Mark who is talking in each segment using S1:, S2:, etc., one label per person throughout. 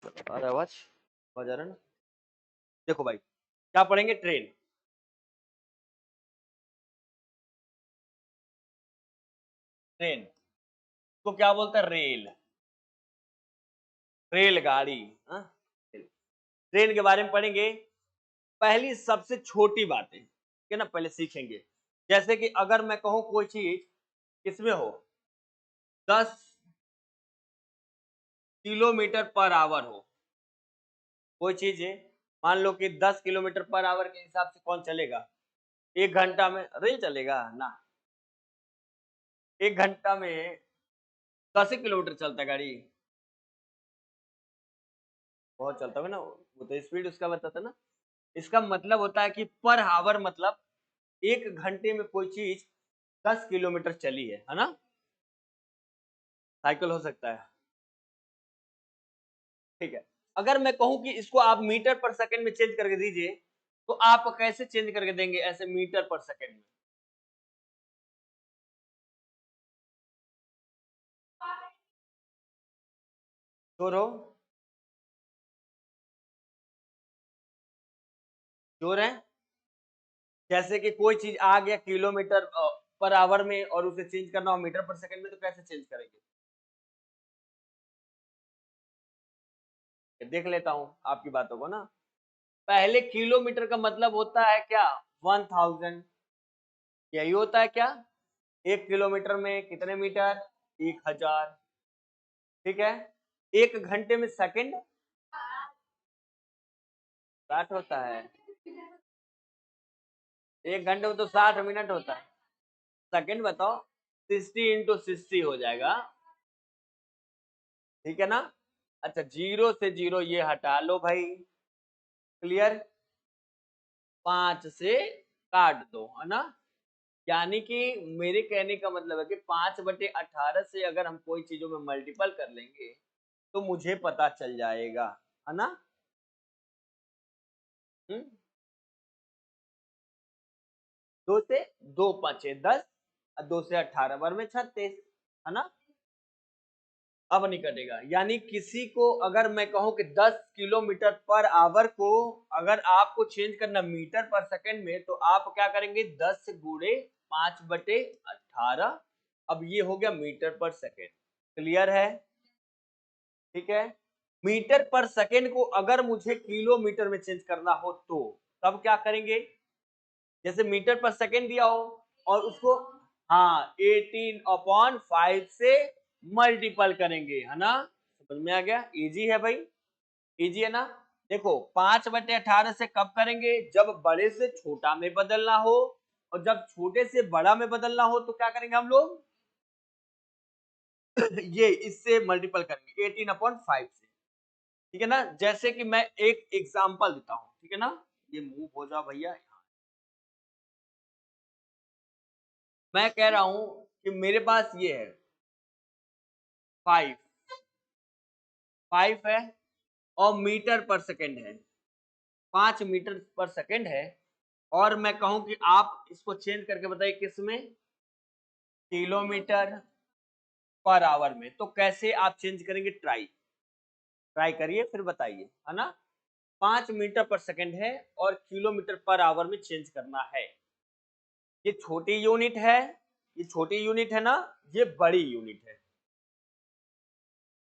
S1: आ रहा है आवाज आ रहा है ना? देखो भाई क्या पढ़ेंगे? ट्रेन। ट्रेन तो क्या बोलता है? रेल। रेलगाड़ी। हाँ? ट्रेन के बारे में पढ़ेंगे। पहली सबसे छोटी बातें ठीक है ना, पहले सीखेंगे। जैसे कि अगर मैं कहूँ कोई चीज किसमें हो, 10 किलोमीटर पर आवर हो, कोई चीज है, मान लो कि 10 किलोमीटर पर आवर के हिसाब से कौन चलेगा? 1 घंटा में रेल चलेगा ना? 1 घंटा में 10 किलोमीटर चलता है गाड़ी। बहुत चलता है ना, वो तो स्पीड उसका बताता ना। इसका मतलब होता है कि पर आवर मतलब 1 घंटे में कोई चीज 10 किलोमीटर चली है ना? साइकिल हो सकता है। ठीक है। अगर मैं कहूं कि इसको आप मीटर पर सेकंड में चेंज करके दीजिए, तो आप कैसे चेंज करके देंगे ऐसे मीटर पर सेकंड में? जोर हो, जोर है। जैसे कि कोई चीज आ गया किलोमीटर पर आवर में और उसे चेंज करना हो मीटर पर सेकंड में, तो कैसे चेंज करेंगे? देख लेता हूं आपकी बातों को ना। पहले किलोमीटर का मतलब होता है क्या? 1000। यही होता है क्या? 1 किलोमीटर में कितने मीटर? 1000। ठीक है। 1 घंटे में सेकंड 60 होता है। 1 घंटे में तो 60 मिनट होता है। सेकंड बताओ। 60 × 60 हो जाएगा। ठीक है ना? अच्छा, जीरो से जीरो ये हटा लो भाई। क्लियर? 5 से काट दो है ना? यानी कि मेरे कहने का मतलब है कि 5/18 से अगर हम कोई चीजों में मल्टीपल कर लेंगे तो मुझे पता चल जाएगा, है ना? 2 से 2 5 10, 2 से 18 बार में 36, है ना? अब नहीं कटेगा। यानी किसी को अगर मैं कहूं कि 10 किलोमीटर पर आवर को अगर आपको चेंज करना मीटर पर सेकंड में, तो आप क्या करेंगे? 10 गुणे 5/18। अब ये हो गया मीटर पर सेकंड। क्लियर है? ठीक है। मीटर पर सेकंड को अगर मुझे किलोमीटर में चेंज करना हो तो तब क्या करेंगे? जैसे मीटर पर सेकंड दिया हो और उसको, हाँ, 18/5 से मल्टीपल करेंगे, है ना? समझ में आ गया? इजी है भाई, इजी है ना? देखो 5/18 से कब करेंगे? जब बड़े से छोटा में बदलना हो, और जब छोटे से बड़ा में बदलना हो तो क्या करेंगे हम लोग? ये इससे मल्टीपल करेंगे 18/5 से। ठीक है ना? जैसे कि मैं एक एग्जांपल देता हूं, ठीक है ना? ये मूव हो जाओ भैया। मैं कह रहा हूं कि मेरे पास ये है 5, 5 है और मीटर पर सेकंड है, 5 मीटर पर सेकंड है। और मैं कहूं कि आप इसको चेंज करके बताइए किस में? किलोमीटर पर आवर में। तो कैसे आप चेंज करेंगे? ट्राई ट्राई करिए फिर बताइए, है ना? 5 मीटर पर सेकंड है और किलोमीटर पर आवर में चेंज करना है। ये छोटी यूनिट है, ये छोटी यूनिट है ना, ये बड़ी यूनिट है।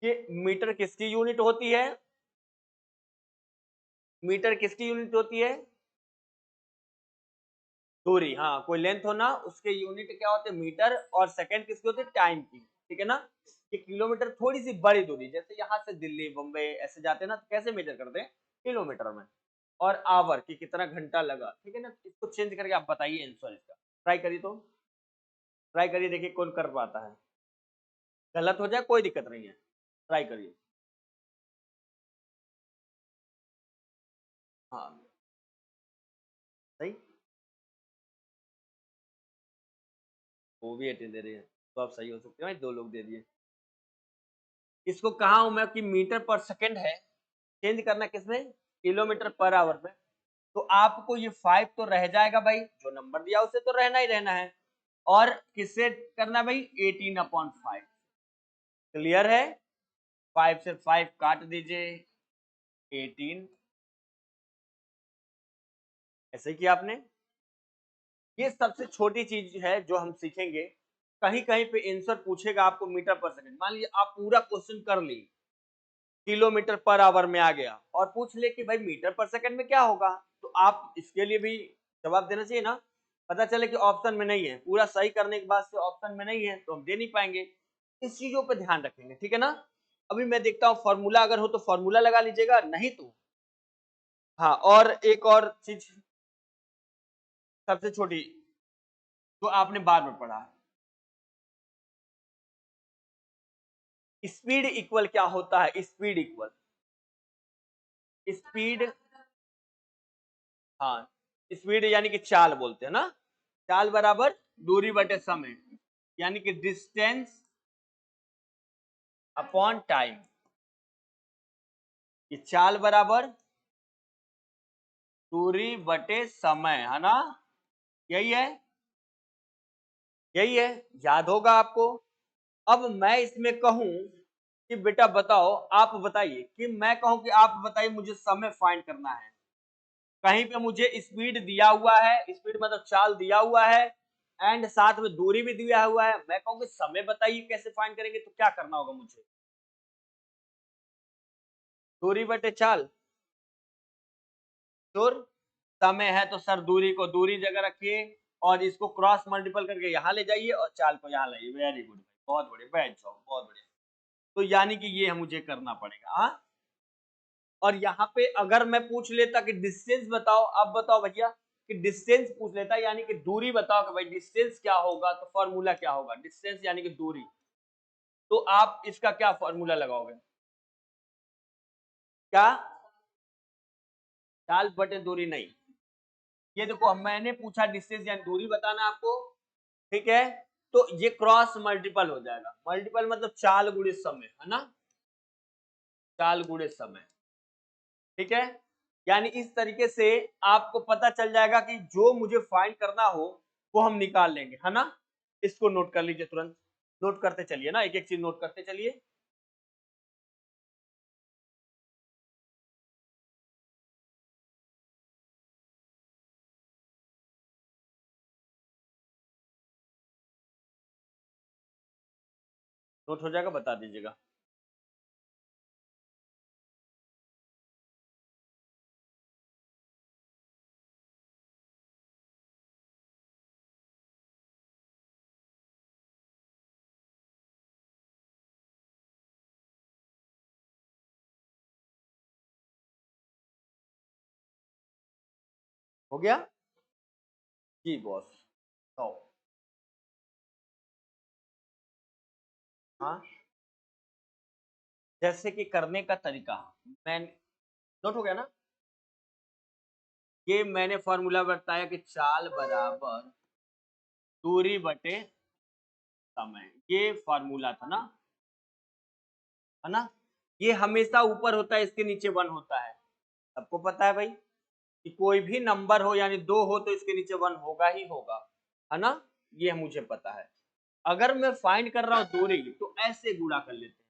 S1: ये मीटर किसकी यूनिट होती है? मीटर किसकी यूनिट होती है? दूरी, हाँ, कोई लेंथ हो ना, उसके यूनिट क्या होते हैं? मीटर। और सेकंड किसकी होती है? टाइम की। ठीक है ना? ये किलोमीटर थोड़ी सी बड़ी दूरी, जैसे यहाँ से दिल्ली बम्बई ऐसे जाते हैं ना, तो कैसे मेजर करते हैं? किलोमीटर में। और आवर की कितना घंटा लगा, ठीक है ना? इसको चेंज करके आप बताइए आंसर इसका। ट्राई करिए तो, ट्राई करिए, देखिए कौन कर पाता है। गलत हो जाए कोई दिक्कत नहीं है, ट्राई करिए। हाँ, सही। वो भी 18 दे रही है, तो आप सही हो सकते हैं भाई, 2 लोग दे दिए। इसको कहा हूं मैं कि मीटर पर सेकंड है, चेंज करना किसमें? किलोमीटर पर आवर में। तो आपको ये 5 तो रह जाएगा भाई, जो नंबर दिया उसे तो रहना ही रहना है। और किससे करना भाई? 18/5। क्लियर है? 5 से 5 काट दीजिए, 18, ऐसे ही किया आपने। ये सबसे छोटी चीज है जो हम सीखेंगे। कहीं कहीं पे आंसर पूछेगा आपको मीटर पर सेकंड, मान लीजिए आप पूरा क्वेश्चन कर ली, किलोमीटर पर आवर में आ गया और पूछ ले कि भाई मीटर पर सेकंड में क्या होगा, तो आप इसके लिए भी जवाब देना चाहिए ना। पता चले कि ऑप्शन में नहीं है, पूरा सही करने के बाद से ऑप्शन में नहीं है तो हम दे नहीं पाएंगे। इस चीजों पर ध्यान रखेंगे, ठीक है ना। अभी मैं देखता हूँ फॉर्मूला अगर हो तो फॉर्मूला लगा लीजिएगा, नहीं तो हाँ। और एक और चीज सबसे छोटी जो आपने बार में पढ़ा, स्पीड इक्वल क्या होता है। स्पीड इक्वल, स्पीड, हाँ स्पीड यानी कि चाल बोलते हैं ना। चाल बराबर दूरी बटे समय, यानी कि डिस्टेंस अपॉन टाइम। ये चाल बराबर दूरी बटे समय, है ना। यही है, यही है, याद होगा आपको। अब मैं इसमें कहूं कि बेटा बताओ, आप बताइए कि मैं कहूं कि आप बताइए मुझे समय फाइंड करना है। कहीं पे मुझे स्पीड दिया हुआ है, स्पीड मतलब चाल दिया हुआ है, एंड साथ में दूरी भी दिया हुआ है। मैं कहूँ कि समय बताइए कैसे फाइंड करेंगे, तो क्या करना होगा मुझे। दूरी बटे चाल, तो समय है तो सर दूरी को दूरी जगह रखिए और इसको क्रॉस मल्टीपल करके यहाँ ले जाइए और चाल को यहाँ लाइए। वेरी गुड, बहुत बढ़िया, बैठ जाओ, बहुत बढ़िया। तो यानी कि ये मुझे करना पड़ेगा, हाँ। और यहाँ पे अगर मैं पूछ लेता कि डिस्टेंस बताओ, अब बताओ भैया कि डिस्टेंस पूछ लेता, यानी कि दूरी बताओ कि भाई डिस्टेंस क्या होगा, तो फॉर्मूला क्या होगा। डिस्टेंस यानी कि दूरी, तो आप इसका क्या फॉर्मूला लगाओगे। क्या, चाल बटे दूरी नहीं। ये देखो मैंने पूछा डिस्टेंस यानी दूरी बताना आपको, ठीक है। तो ये क्रॉस मल्टीपल हो जाएगा। मल्टीपल मतलब चाल गुणे समय, है ना, चाल गुणे समय, ठीक है। यानी इस तरीके से आपको पता चल जाएगा कि जो मुझे फाइंड करना हो वो हम निकाल लेंगे, है ना। इसको नोट कर लीजिए, तुरंत नोट करते चलिए ना, एक एक चीज नोट करते चलिए। नोट हो जाएगा, बता दीजिएगा। हो गया जी बॉस। तो हाँ, जैसे कि करने का तरीका, मैं नोट हो गया ना। ये मैंने फॉर्मूला बताया कि चाल बराबर दूरी बटे समय, ये फॉर्मूला था ना, है ना। ये हमेशा ऊपर होता है, इसके नीचे वन होता है, सबको पता है भाई कि कोई भी नंबर हो यानी दो हो तो इसके नीचे वन होगा ही होगा, है ना। ये मुझे पता है। अगर मैं फाइंड कर रहा हूं दूरी तो ऐसे गुणा कर लेते हैं,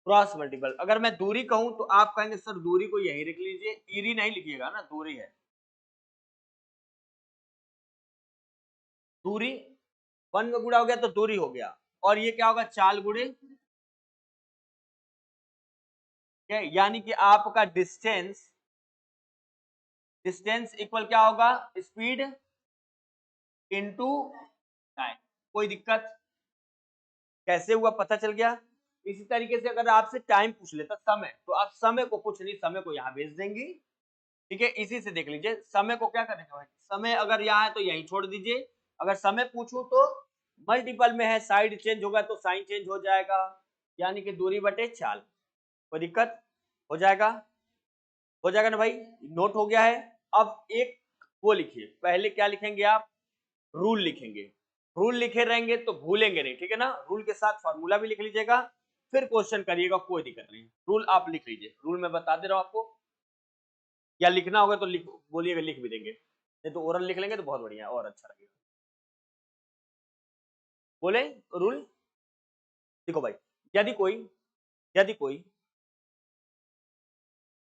S1: क्रॉस मल्टीपल। अगर मैं दूरी कहूं तो आप कहेंगे सर दूरी को यही लिख लीजिए, ईरी नहीं लिखिएगा ना, दूरी है। दूरी वन में गुणा हो गया तो दूरी हो गया, और ये क्या होगा, चाल गुणे, यानी कि आपका डिस्टेंस, डिस्टेंस इक्वल क्या होगा, स्पीड इनटू टाइम। कोई दिक्कत, कैसे हुआ पता चल गया। इसी तरीके से अगर आपसे टाइम पूछ लेता, समय, तो आप समय को कुछ नहीं, समय को यहाँ भेज देंगे, ठीक है। इसी से देख लीजिए समय को क्या करेंगे भाई, समय अगर यहाँ है तो यहीं छोड़ दीजिए। अगर समय पूछूं तो मल्टीपल में है, साइड चेंज होगा तो साइन चेंज हो जाएगा, यानी कि दूरी बटे चाल। कोई दिक्कत, हो जाएगा, हो जाएगा ना भाई। नोट हो गया है। अब एक वो लिखिए, पहले क्या लिखेंगे आप, रूल लिखेंगे। रूल लिखे रहेंगे तो भूलेंगे नहीं, ठीक है ना। रूल के साथ फॉर्मूला भी लिख लीजिएगा, फिर क्वेश्चन करिएगा, कोई दिक्कत नहीं। रूल आप लिख लीजिए, रूल मैं बता दे रहा हूं आपको, या लिखना होगा तो लिख बोलिएगा, लिख भी देंगे, नहीं तो ओरल लिख लेंगे तो बहुत बढ़िया और अच्छा लगेगा। बोले रूल, देखो भाई, यदि कोई, यदि कोई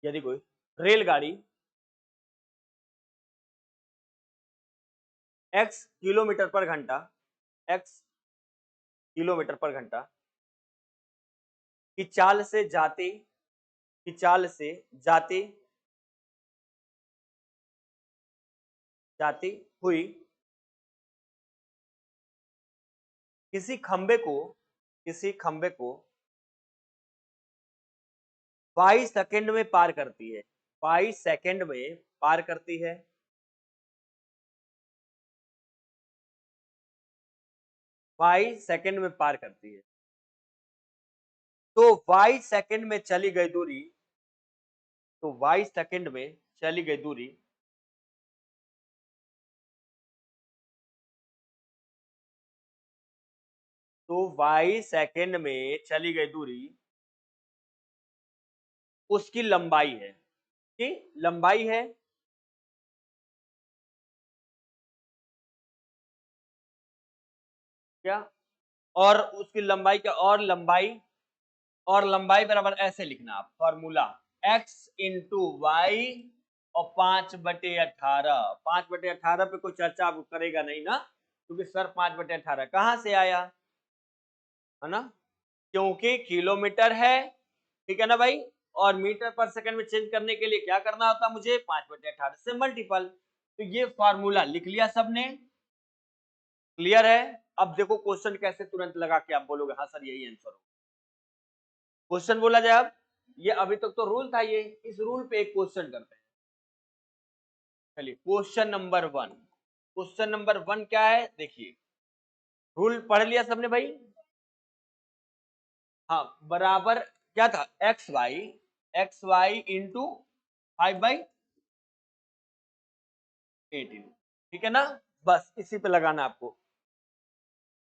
S1: यदि कोई रेलगाड़ी x किलोमीटर पर घंटा x किलोमीटर पर घंटा की चाल से जाती की चाल से जाती जाती हुई किसी खंबे को 22 सेकंड में पार करती है। 22 सेकंड में पार करती है। 22 सेकंड में पार करती है। तो 22 सेकंड में चली गई दूरी तो 22 सेकंड में चली गई दूरी तो 22 सेकंड में चली गई दूरी उसकी लंबाई है। कि लंबाई है क्या? और उसकी लंबाई क्या? और लंबाई बराबर ऐसे लिखना आप फॉर्मूला x इंटू वाई और 5/18। 5/18 पे कोई चर्चा आप करेगा नहीं ना, क्योंकि सर 5/18 कहां से आया, है ना? क्योंकि किलोमीटर है, ठीक है ना भाई, और मीटर पर सेकंड में चेंज करने के लिए क्या करना होता मुझे 5/18 से मल्टीपल। तो ये फॉर्मूला लिख लिया सबने, क्लियर है? अब देखो क्वेश्चन कैसे तुरंत लगा के आप बोलोगे हाँ सर यही आंसर हो। क्वेश्चन बोला जाए अब, ये अभी तक तो रूल था, ये इस रूल पे एक क्वेश्चन करते हैं। चलिए क्वेश्चन नंबर वन क्या है देखिए, रूल पढ़ लिया सबने भाई? हाँ, बराबर क्या था, एक्स वाई इंटू 5/18, ठीक है ना? बस इसी पे लगाना आपको,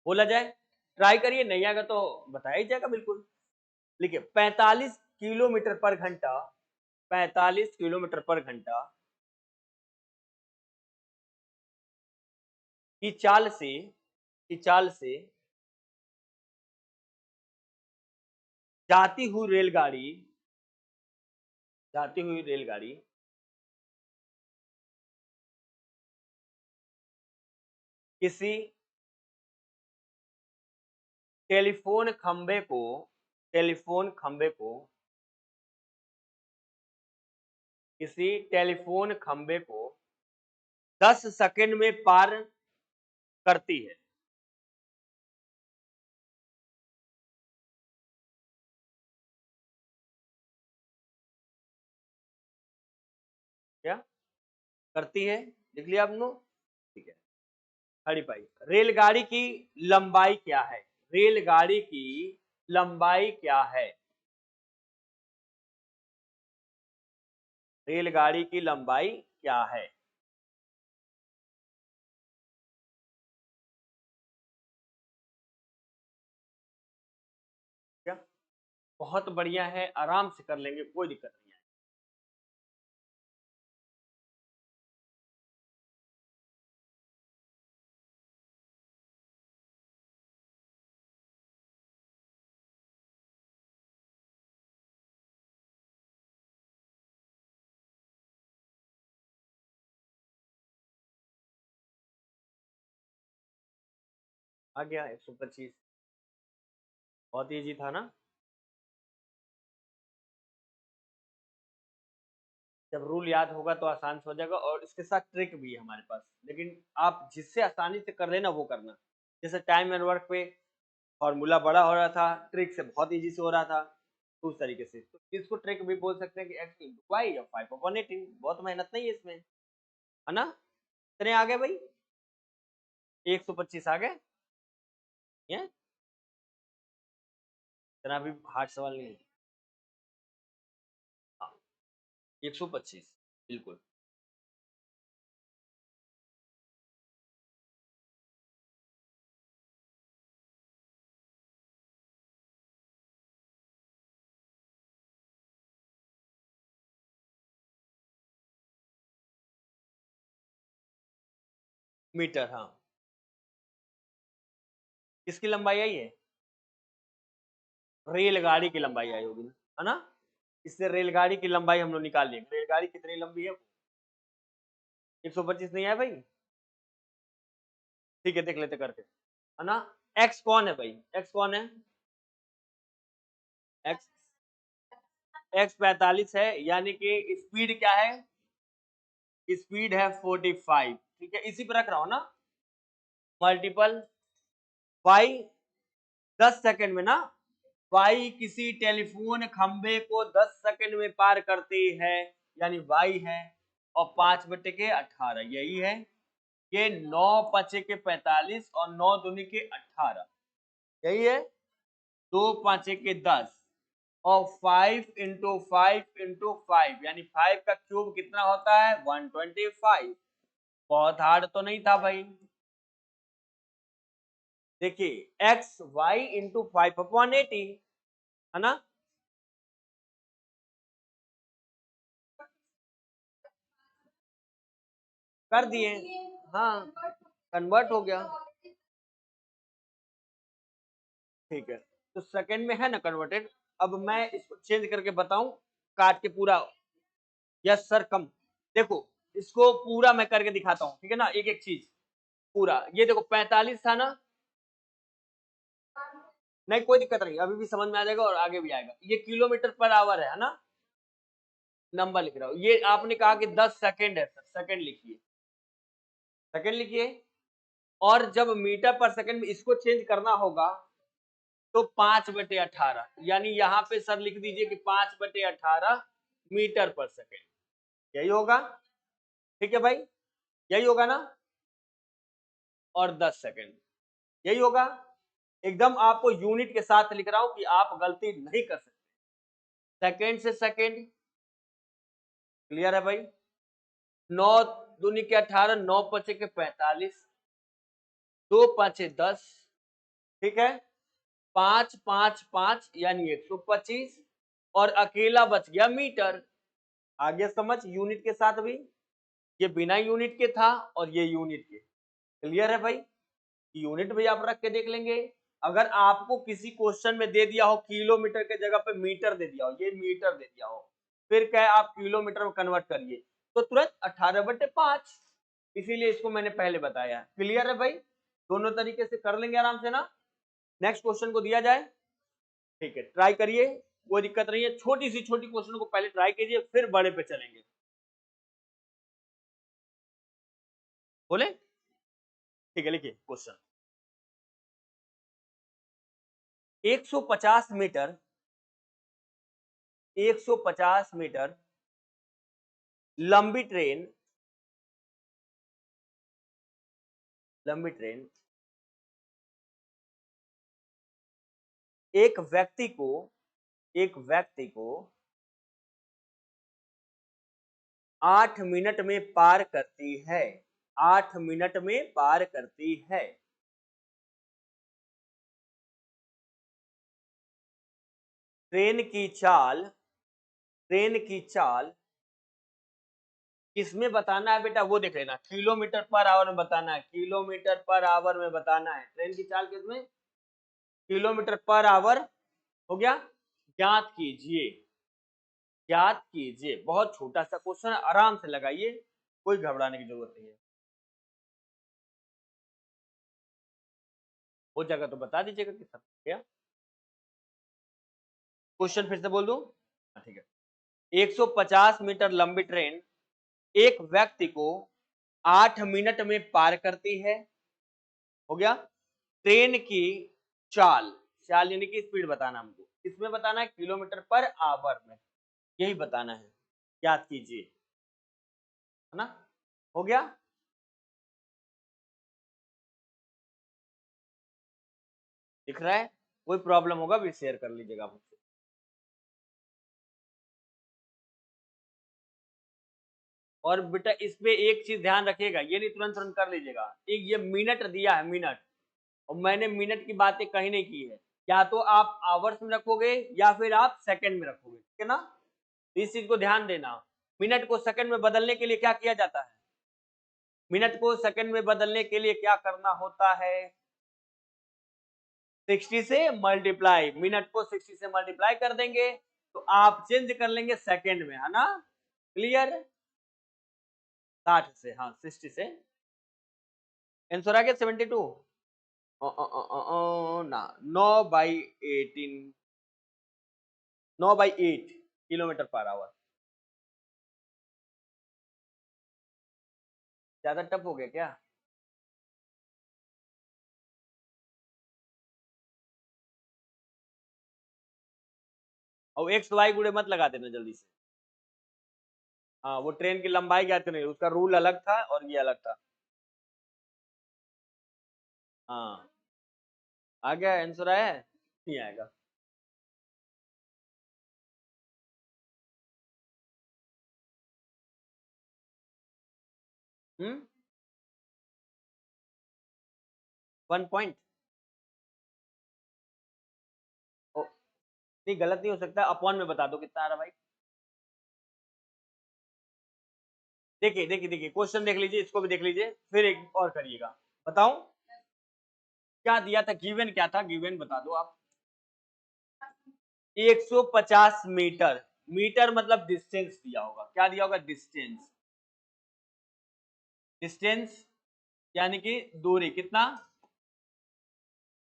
S1: बोला जाए, ट्राई करिए, नहीं आएगा तो बताया ही जाएगा बिल्कुल। लिखिए 45 किलोमीटर पर घंटा 45 किलोमीटर पर घंटा की चाल से जाती हुई रेलगाड़ी किसी टेलीफोन खंबे को टेलीफोन खंबे को किसी टेलीफोन खंबे को 10 सेकंड में पार करती है। क्या करती है? लिख लिया आप लोग? ठीक है। खड़ी पाई, रेलगाड़ी की लंबाई क्या है? रेलगाड़ी की लंबाई क्या है? रेलगाड़ी की लंबाई क्या है? क्या? बहुत बढ़िया है, आराम से कर लेंगे, कोई दिक्कत नहीं है। आ गया 125, बहुत इजी था ना? जब रूल याद होगा तो आसान से हो जाएगा, और इसके साथ ट्रिक भी है हमारे पास, लेकिन आप जिससे आसानी से कर लेना वो करना। जैसे टाइम एंड वर्क पे फॉर्मूला बड़ा हो रहा था, ट्रिक से बहुत इजी से हो रहा था, तो उस तरीके से तो इसको ट्रिक भी बोल सकते हैं कि एक्स इंटू वाई और 5/18, बहुत मेहनत नहीं है इसमें, है ना? कितने आ गए भाई? 125 आ गए। ये इतना भी हार्ड सवाल नहीं है। हाँ, 125 बिल्कुल। मीटर, हाँ। किसकी लंबाई आई है? रेलगाड़ी की लंबाई आई होगी, है ना? इससे रेलगाड़ी की लंबाई हम लोग निकाल लेंगे। रेलगाड़ी कितनी लंबी है? 125 नहीं है भाई? ठीक है, देख लेते करके, है ना। एक्स कौन है भाई? एक्स कौन है? एक्स एक्स 45 है, यानी कि स्पीड क्या है? स्पीड है 45। ठीक है, इसी पर रख रहा हूं ना, मल्टीपल वाई 10 सेकंड में ना। वाई किसी टेलीफोन खंभे को 10 सेकंड में पार करती है, यानी वाई है। और 5/18 यही है। ये 9 5 के 45 और 9 दूनी के 18 यही है। 2 5 के 10 और 5 इंटू 5 इंटू 5 यानी 5 का क्यूब कितना होता है? 125। बहुत हार्ड तो नहीं था भाई। देखिए एक्स वाई इंटू 5/80 है ना। कर दिए, हाँ कन्वर्ट हो गया। ठीक है, तो सेकंड में है ना कन्वर्टेड। अब मैं इसको चेंज करके बताऊं, काट के पूरा। यस सर कम। देखो इसको पूरा मैं करके दिखाता हूँ, ठीक है ना, एक एक चीज पूरा। ये देखो 45 था ना, नहीं कोई दिक्कत नहीं, अभी भी समझ में आ जाएगा और आगे भी आएगा। ये किलोमीटर पर आवर है ना, नंबर लिख रहा हूँ। ये आपने कहा कि 10 सेकंड है, सर सेकंड लिखिए, सेकंड लिखिए। और जब मीटर पर सेकंड में इसको चेंज करना होगा तो 5/18, यानी यहाँ पे सर लिख दीजिए कि 5/18 मीटर पर सेकंड, यही होगा। ठीक है भाई, यही होगा ना। और 10 सेकंड यही होगा। एकदम आपको यूनिट के साथ लिख रहा हूं कि आप गलती नहीं कर सकते। सेकंड से सेकंड क्लियर है भाई। 9 दूनी के 18, 9 पचे के 45, 2 पांचे 10। ठीक है, 5 5 5 यानी 125 और अकेला बच गया मीटर। आगे समझ यूनिट के साथ भी। ये बिना यूनिट के था और ये यूनिट के। क्लियर है भाई। यूनिट भी आप रख के देख लेंगे। अगर आपको किसी क्वेश्चन में दे दिया हो किलोमीटर के जगह पे मीटर दे दिया हो, ये मीटर दे दिया हो, फिर क्या आप किलोमीटर में कन्वर्ट करिए तो तुरंत 18/5। इसीलिए इसको मैंने पहले बताया। क्लियर है भाई, दोनों तरीके से कर लेंगे आराम से ना। नेक्स्ट क्वेश्चन को दिया जाए, ठीक है ट्राई करिए, कोई दिक्कत नहीं है। छोटी सी छोटी क्वेश्चन को पहले ट्राई कीजिए, फिर बड़े पे चलेंगे। बोले ठीक है, लिखिए क्वेश्चन। 150 मीटर 150 मीटर लंबी ट्रेन एक व्यक्ति को 8 मिनट में पार करती है। 8 मिनट में पार करती है। ट्रेन की चाल किसमें बताना है बेटा, वो देख लेना। किलोमीटर पर आवर में बताना है, किलोमीटर पर आवर में बताना है। ट्रेन की चाल किसमें? Kilometre per hour. हो गया। ज्ञात कीजिए, ज्ञात कीजिए। बहुत छोटा सा क्वेश्चन है, आराम से लगाइए, कोई घबराने की जरूरत नहीं है। हो जाएगा तो बता दीजिएगा कि सब क्या। क्वेश्चन फिर से बोल दूं? ठीक है। 150 मीटर लंबी ट्रेन एक व्यक्ति को 8 मिनट में पार करती है। हो गया। ट्रेन की चाल, चाल यानी कि स्पीड बताना हमको, किसमें बताना है? किलोमीटर पर आवर में, यही बताना है। याद कीजिए, है ना। हो गया। दिख रहा है? कोई प्रॉब्लम होगा भी शेयर कर लीजिएगा मुझसे। और बेटा इस पे एक चीज ध्यान रखिएगा, ये नहीं तुरंत तुरंत कर लीजिएगा। एक ये मिनट दिया है, मिनट, और मैंने मिनट की बातें कहीं नहीं की है। या तो आप आवर्स में रखोगे या फिर आप सेकंड में रखोगे, ठीक है ना। तो इस चीज को ध्यान देना। मिनट को सेकंड में बदलने के लिए क्या किया जाता है? मिनट को सेकंड में बदलने के लिए क्या करना होता है? 60 से मल्टीप्लाई, मिनट को 60 से मल्टीप्लाई कर देंगे तो आप चेंज कर लेंगे सेकेंड में, है ना? क्लियर? 60 से, हाँ 60 से आंसर आ गया 72। ना 9/18, 9/8 किलोमीटर पर आवर। ज्यादा टफ हो गया क्या? और एक्स वाई गुड़े मत लगा देना जल्दी से। हाँ, वो ट्रेन की लंबाई ज्ञात करनी, उसका रूल अलग था और ये अलग था। हाँ, आ गया आंसर, आया है? नहीं आएगा। हम्म, 1 पॉइंट। नहीं, गलत नहीं हो सकता, अपॉन में बता दो कितना आ रहा भाई। देखिए देखिए देखिए, क्वेश्चन देख लीजिए, इसको भी देख लीजिए, फिर एक और करिएगा। बताऊं क्या दिया था, गिवन क्या था, गिवन बता दो आप। 150 मीटर, मीटर मतलब डिस्टेंस दिया होगा, क्या दिया होगा, डिस्टेंस। डिस्टेंस यानी कि दूरी, कितना,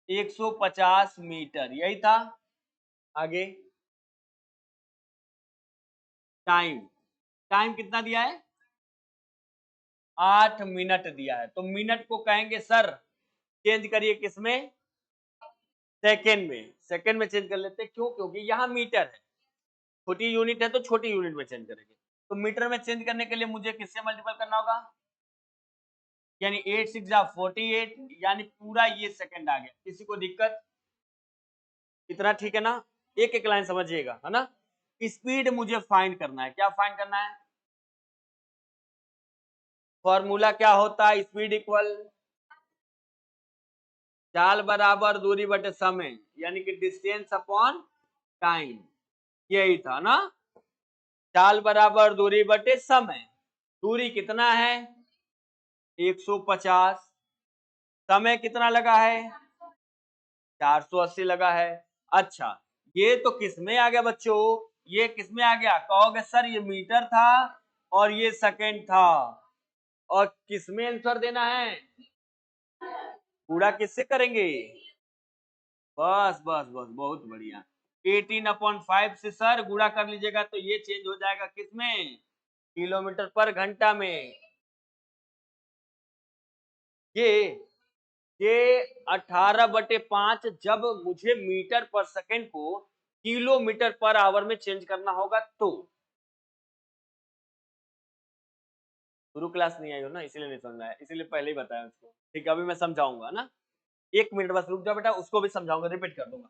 S1: 150 मीटर, यही था। आगे टाइम, टाइम कितना दिया है, 8 मिनट दिया है, तो मिनट को कहेंगे सर चेंज करिए किसमें, सेकेंड में। सेकेंड में चेंज कर लेते हैं, क्यों, क्योंकि यहाँ मीटर है, छोटी यूनिट है तो छोटी यूनिट में चेंज करेंगे। तो मीटर में चेंज करने के लिए मुझे किससे मल्टीपल करना होगा, यानी 8 6 जा 48, यानी पूरा ये सेकंड आ गया। किसी को दिक्कत, इतना ठीक है ना? एक एक लाइन समझिएगा, है ना? स्पीड मुझे फाइंड करना है, क्या फाइंड करना है, फॉर्मूला क्या होता है, स्पीड इक्वल चाल बराबर दूरी बटे समय, यानी कि डिस्टेंस अपॉन टाइम, यही था ना। चाल बराबर दूरी बटे समय, दूरी कितना है 150, समय कितना लगा है 480 लगा है। अच्छा, ये तो किसमें आ गया बच्चों, ये किसमें आ गया, कहोगे सर ये मीटर था और ये सेकंड था, और किसमें आंसर देना है, पूरा किससे करेंगे, बस बस बस, बहुत बढ़िया। 18/5 से सर गुणा कर लीजिएगा तो ये चेंज हो जाएगा किसमें, किलोमीटर पर घंटा में। ये ये 18/5 जब मुझे मीटर पर सेकंड को किलोमीटर पर आवर में चेंज करना होगा तो। शुरू क्लास नहीं आई हो ना, इसीलिए नहीं समझ आया, इसीलिए पहले ही बताया उसको। ठीक है, अभी मैं समझाऊंगा ना, 1 मिनट बस रुक जाओ बेटा, उसको भी समझाऊंगा, रिपीट कर दूंगा।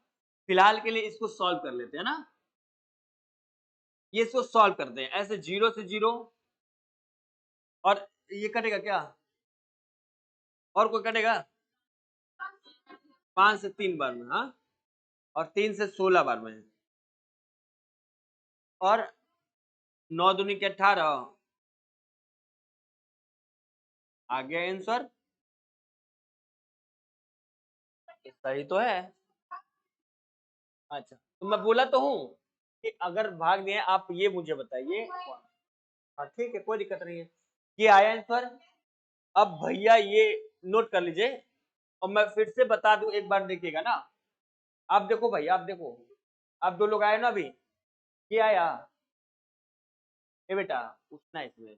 S1: फिलहाल के लिए इसको सॉल्व कर लेते हैं ना, ये इसको सॉल्व करते हैं ऐसे, 0 से 0, और ये कटेगा क्या, और कोई कटेगा, 5 से 3 बार में, हाँ, और 3 से 16 बार में, और 9 दूनी के 18, आ गया आंसर, सही तो है। अच्छा, तो मैं बोला तो हूँ कि अगर भाग दिए आप, ये मुझे बताइए। हाँ ठीक है, कोई दिक्कत नहीं है, ये आया आंसर। अब भैया ये नोट कर लीजिए, और मैं फिर से बता दूं, एक बार देखिएगा ना, आप देखो भाई, आप देखो, आप 2 लोग आए ना अभी, ये आया, ये बेटा पूछना है इसमें।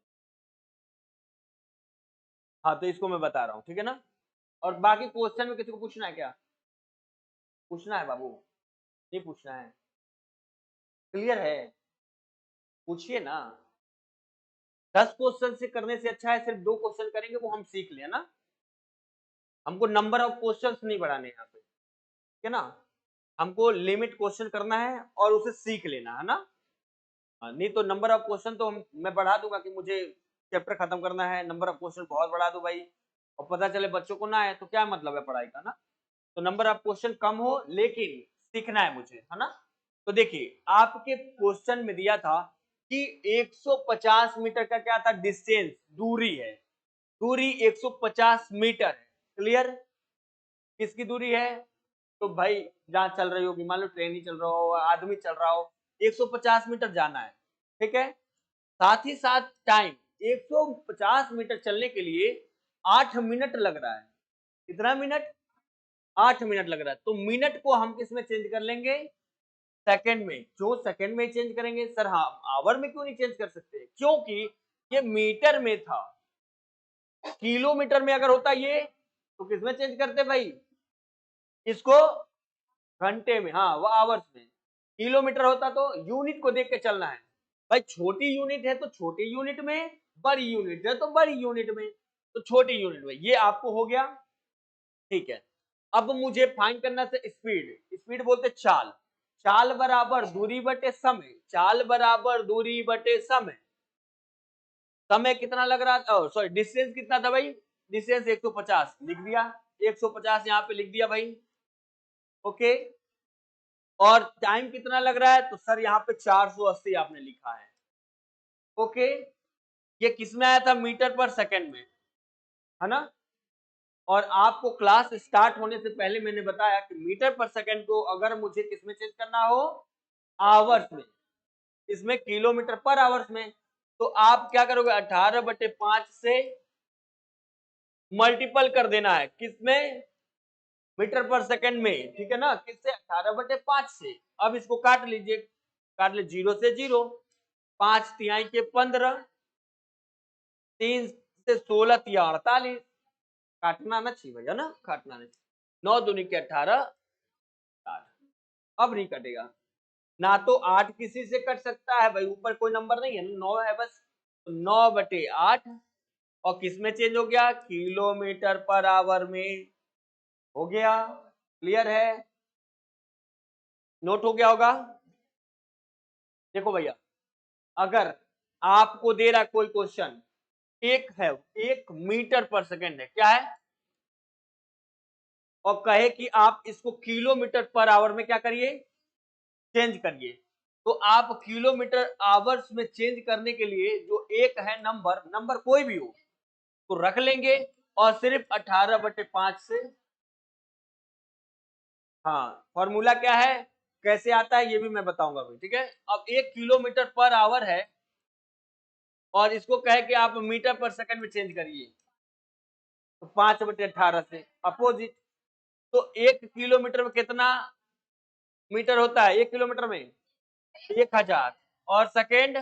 S1: हाँ, तो इसको मैं बता रहा हूँ, ठीक है ना, और बाकी क्वेश्चन में किसी को पूछना है क्या, पूछना है बाबू, नहीं पूछना है, क्लियर है, पूछिए ना। 10 क्वेश्चन से करने से अच्छा है सिर्फ 2 क्वेश्चन करेंगे, वो हम सीख लें ना, हमको नंबर ऑफ क्वेश्चंस नहीं बढ़ाने यहाँ पे, ठीक है ना, हमको लिमिट क्वेश्चन करना है और उसे सीख लेना है ना। नहीं तो नंबर ऑफ क्वेश्चन तो मैं बढ़ा दूंगा कि मुझे चैप्टर खत्म करना है, नंबर ऑफ क्वेश्चन बहुत बढ़ा दूं भाई, और पता चले बच्चों को ना आए तो क्या मतलब है पढ़ाई का ना। तो नंबर ऑफ क्वेश्चन कम हो लेकिन सीखना है मुझे, है ना। तो देखिए आपके क्वेश्चन में दिया था कि 150 मीटर का क्या था, डिस्टेंस, दूरी है, दूरी 150 मीटर है, क्लियर, किसकी दूरी है, तो भाई जहां चल रही होगी, मान लो ट्रेन ही चल रहा हो, आदमी चल रहा हो, 150 मीटर जाना है, ठीक है। साथ ही साथ टाइम 150 मीटर चलने के लिए 8 मिनट लग रहा है। कितना मिनट? 8 मिनट लग रहा है। तो मिनट को हम किस में चेंज कर लेंगे? सेकंड में। क्यों सेकंड में चेंज करेंगे सर? हाँ, आवर में क्यों नहीं चेंज कर सकते? क्योंकि ये मीटर में था, किलोमीटर में अगर होता ये तो किसमें चेंज करते भाई? इसको घंटे में, हाँ वो आवर्स में। किलोमीटर होता तो यूनिट को देख के चलना है भाई, छोटी यूनिट है तो छोटी यूनिट में, बड़ी यूनिट है तो बड़ी यूनिट में, तो छोटी यूनिट में। ये आपको हो गया, ठीक है। अब मुझे फाइंड करना था स्पीड। स्पीड बोलते चाल। चाल बराबर दूरी बटे समय। चाल बराबर दूरी बटे समय। समय कितना लग रहा था? सॉरी, डिस्टेंस कितना था भाई? डिस्टेंस 150 लिख दिया, 150 यहाँ पे लिख दिया भाई, ओके। और टाइम कितना लग रहा है? तो सर यहाँ पे 480 आपने लिखा है, ओके। ये किसमें आया था? मीटर पर सेकंड में, है ना। और आपको क्लास स्टार्ट होने से पहले मैंने बताया कि मीटर पर सेकंड को अगर मुझे किसमें चेंज करना हो? आवर्स में। इसमें किलोमीटर पर आवर्स में। तो आप क्या करोगे? 18/5 से मल्टीपल कर देना है, किसमें? मीटर पर सेकंड में, ठीक है ना। किससे? 18/5 से। अब इसको काट लीजिए, काट ले, 0 से 0, 5 तिहाई के 15, 3 से 16 तिया 48। काटना ना चाहिए भैया ना, काटना नहीं। 9 दूनी के 18, 60। अब नहीं कटेगा ना, तो 8 किसी से कट सकता है भाई, ऊपर कोई नंबर नहीं है, 9 है बस। तो 9/8 और किस में चेंज हो गया? किलोमीटर पर आवर में हो गया। क्लियर है? नोट हो गया होगा। देखो भैया, अगर आपको दे रहा कोई क्वेश्चन, एक है 1 मीटर पर सेकंड है, क्या है, और कहे कि आप इसको किलोमीटर पर आवर में क्या करिए? चेंज करिए। तो आप किलोमीटर आवर्स में चेंज करने के लिए जो एक है नंबर, नंबर कोई भी हो तो रख लेंगे, और सिर्फ 18/5 से, हाँ, फॉर्मूला क्या है, कैसे आता है ये भी मैं बताऊंगा भाई, ठीक है। अब 1 किलोमीटर पर आवर है और इसको कहे कि आप मीटर पर सेकंड में चेंज करिए, तो 5/18 से अपोजिट। तो 1 किलोमीटर में कितना मीटर होता है? 1 किलोमीटर में 1000, और सेकेंड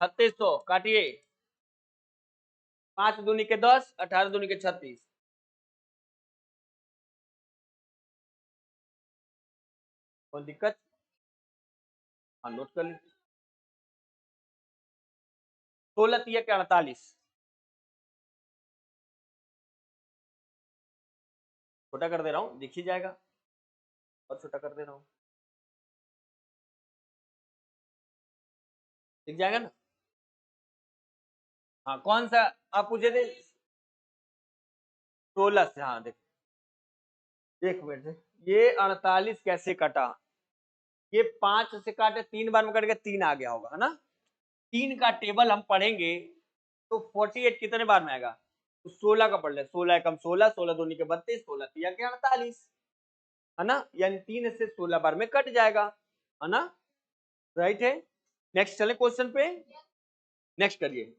S1: 3600। काटिए, 5 दूनी के 10, 18 दूनी के 36। कोई दिक्कत? हाँ, नोट कर लीजिए। 16 तिया के 48। छोटा कर दे रहा हूँ, दिख ही जाएगा, और छोटा कर दे रहा हूँ, दिख जाएगा ना। हाँ, कौन सा आप पूछे थे? 16 से, हाँ देख, एक मिनट, ये 48 कैसे कटा? ये 5 से काटे, 3 बार में कट गया, 3 आ गया होगा, है ना। 3 का टेबल हम पढ़ेंगे तो 48 कितने बार में आएगा? तो 16 का पढ़ ले, 16 कम 16, 16 दूनी के 32, 16 तिया के 48, है ना। यानी 3 से 16 बार में कट जाएगा, है ना। राइट है। नेक्स्ट चले क्वेश्चन पे, नेक्स्ट करिए।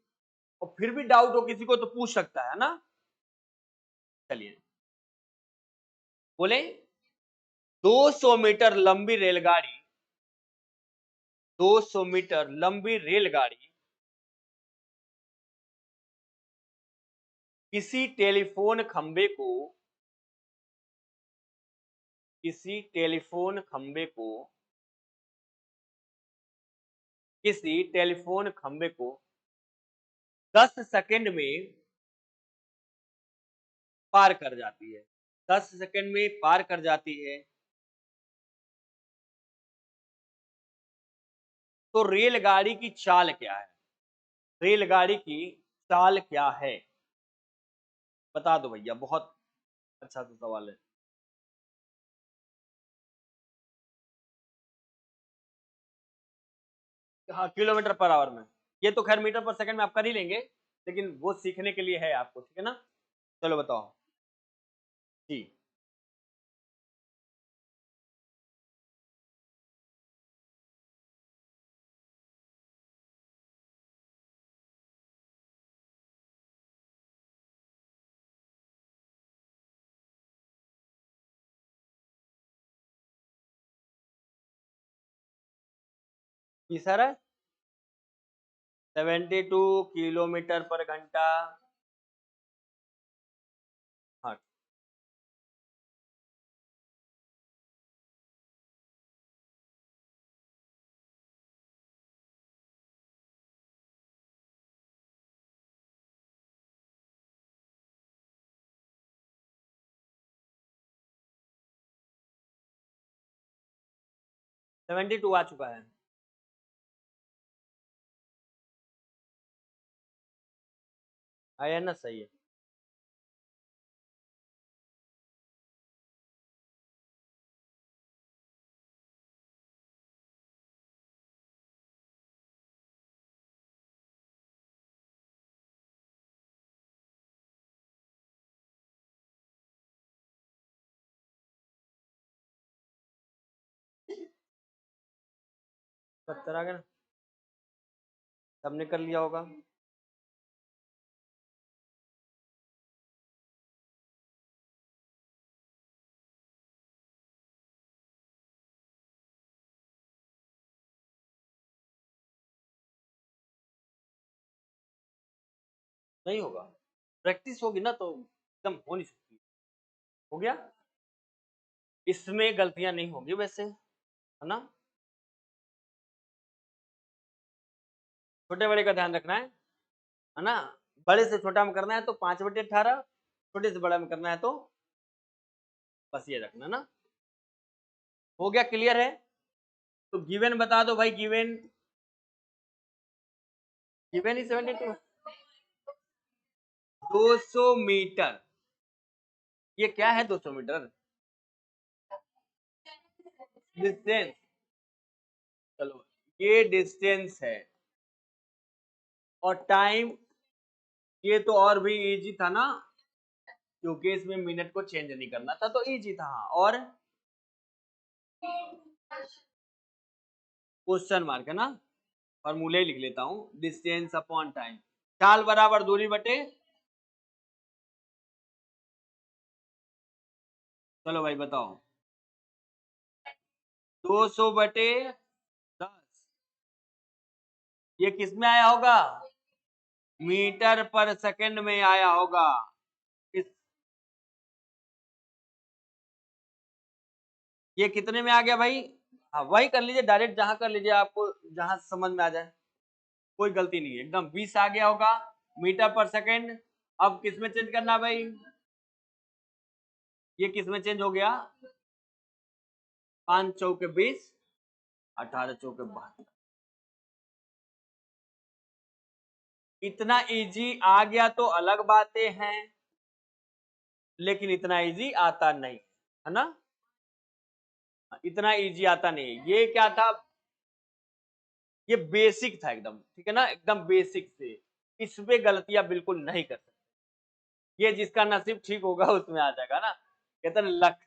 S1: और फिर भी डाउट हो किसी को तो पूछ सकता है ना। चलिए, बोले 200 मीटर लंबी रेलगाड़ी, 200 मीटर लंबी रेलगाड़ी किसी टेलीफोन खंबे को, किसी टेलीफोन खंबे को, किसी टेलीफोन खंबे को 10 सेकंड में पार कर जाती है, 10 सेकंड में पार कर जाती है, तो रेलगाड़ी की चाल क्या है? रेलगाड़ी की चाल क्या है? बता दो भैया, बहुत अच्छा सा सवाल है। हाँ, किलोमीटर पर आवर में। ये तो खैर मीटर पर सेकंड में आप कर ही लेंगे, लेकिन वो सीखने के लिए है आपको, ठीक है ना। चलो बताओ जी। की सर 72 किलोमीटर पर घंटा। हाँ, । 72 आ चुका है। आया ना, सही है। पत्थर आ गया ना, सबने कर लिया होगा। नहीं होगा, प्रैक्टिस होगी ना तो एकदम हो नहीं सकती। हो गया, इसमें गलतियां नहीं होगी वैसे, है ना। छोटे बड़े का ध्यान रखना है ना। बड़े से छोटा में करना है तो 5/18, छोटे से बड़ा में करना है तो बस ये रखना ना। हो गया, क्लियर है। तो गिवन बता दो भाई, गिवन गिवन ही 72, 200 मीटर। ये क्या है 200 मीटर? डिस्टेंस। चलो, ये डिस्टेंस है। और टाइम, ये तो और भी इजी था ना, क्योंकि इसमें मिनट को चेंज नहीं करना था तो इजी था। और क्वेश्चन मार्क है ना, फॉर्मूले लिख लेता हूं, डिस्टेंस अपॉन टाइम। चाल बराबर दूरी बटे, चलो भाई बताओ, 200/10। ये किस में आया होगा? मीटर पर सेकंड में आया होगा। इस, ये कितने में आ गया भाई? हाँ, वही कर लीजिए डायरेक्ट, जहां कर लीजिए आपको, जहां समझ में आ जाए, कोई गलती नहीं है, एकदम 20 आ गया होगा मीटर पर सेकंड। अब किस में चेंज करना भाई? ये किस में चेंज हो गया? 5 चौके 20, 18 चौके 72। इतना इजी आ गया तो अलग बातें हैं, लेकिन इतना इजी आता नहीं है ना। इतना इजी आता नहीं। ये क्या था? ये बेसिक था एकदम, ठीक है ना, एकदम बेसिक से। इस पे गलतियां बिल्कुल नहीं कर सकते। ये जिसका नसीब ठीक होगा उसमें आ जाएगा ना। कहते हैं लक,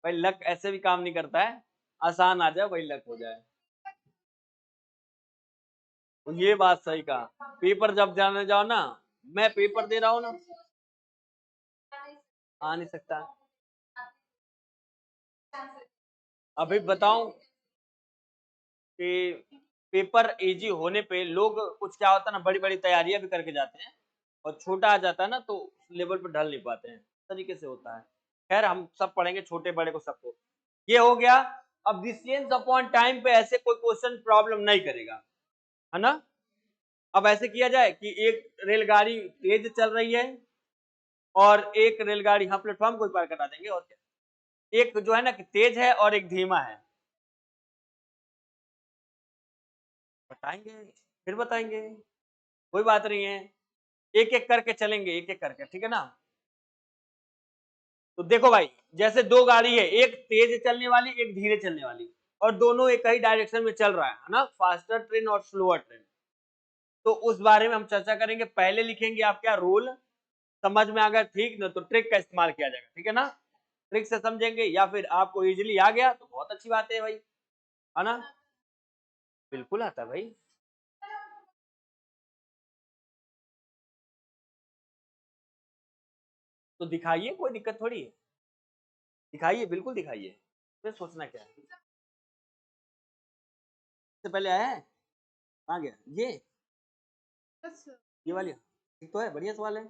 S1: भाई लक ऐसे भी काम नहीं करता है, आसान आ जाए वही लक हो जाए। तो ये बात सही कहा, पेपर जब जाने जाओ ना, मैं पेपर दे रहा हूँ ना, आ नहीं सकता। अभी बताऊं कि पेपर इजी होने पे लोग कुछ क्या होता है ना, बड़ी बड़ी तैयारियां भी करके जाते हैं, और छोटा आ जाता है ना तो लेवल पे ढल नहीं पाते हैं, तरीके से होता है। खैर हम सब पढ़ेंगे, छोटे बड़े को सबको। ये हो गया। अब डिस्टेंस अपॉन टाइम पे ऐसे कोई क्वेश्चन प्रॉब्लम नहीं करेगा, है ना। अब ऐसे किया जाए कि एक रेलगाड़ी तेज चल रही है और एक रेलगाड़ी, हाँ प्लेटफॉर्म को पार करा देंगे, और क्या, एक जो है ना कि तेज है और एक धीमा है, बताएंगे, फिर बताएंगे, कोई बात नहीं है। एक एक करके चलेंगे, एक एक करके, ठीक है ना। तो देखो भाई, जैसे दो गाड़ी है, एक तेज चलने वाली, एक धीरे चलने वाली, और दोनों एक ही डायरेक्शन में चल रहा है ना, फास्टर ट्रेन और स्लोअर ट्रेन। तो उस बारे में हम चर्चा करेंगे। पहले लिखेंगे आप क्या रूल, समझ में आ गया ठीक ना, तो ट्रिक का इस्तेमाल किया जाएगा, ठीक है ना। ट्रिक से समझेंगे, या फिर आपको इजीली आ गया तो बहुत अच्छी बात है भाई, है ना। बिल्कुल आता है भाई। तो दिखाइए, कोई दिक्कत थोड़ी है, दिखाइए, बिल्कुल दिखाइए, फिर सोचना क्या है। इससे पहले आया है, कहाँ गया ये वाली? ठीक तो है, बढ़िया सवाल है।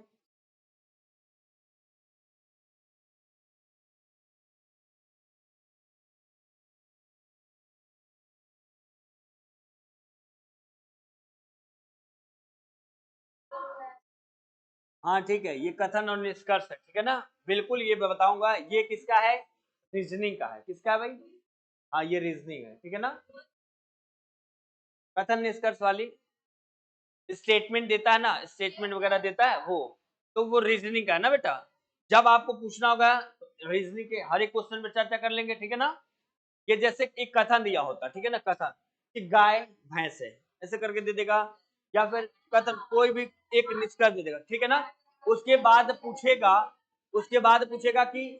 S1: हाँ ठीक है, ये कथन और निष्कर्ष है, ठीक है ना, बिल्कुल ये मैं बताऊंगा। ये किसका है? रीजनिंग का है। किसका है भाई? हाँ ये रीजनिंग है, ठीक है ना। कथन निष्कर्ष वाली स्टेटमेंट देता है ना, स्टेटमेंट वगैरह देता है वो, तो वो रीजनिंग का है ना बेटा। जब आपको पूछना होगा रीजनिंग के हर एक क्वेश्चन पे चर्चा कर लेंगे, ठीक है ना। ये जैसे एक कथन दिया होता, ठीक है ना, कथन कि गाय भैंस है, ऐसे करके दे देगा, या फिर कथन कोई भी एक निष्कर्ष दे देगा, ठीक है ना। उसके बाद पूछेगा, कि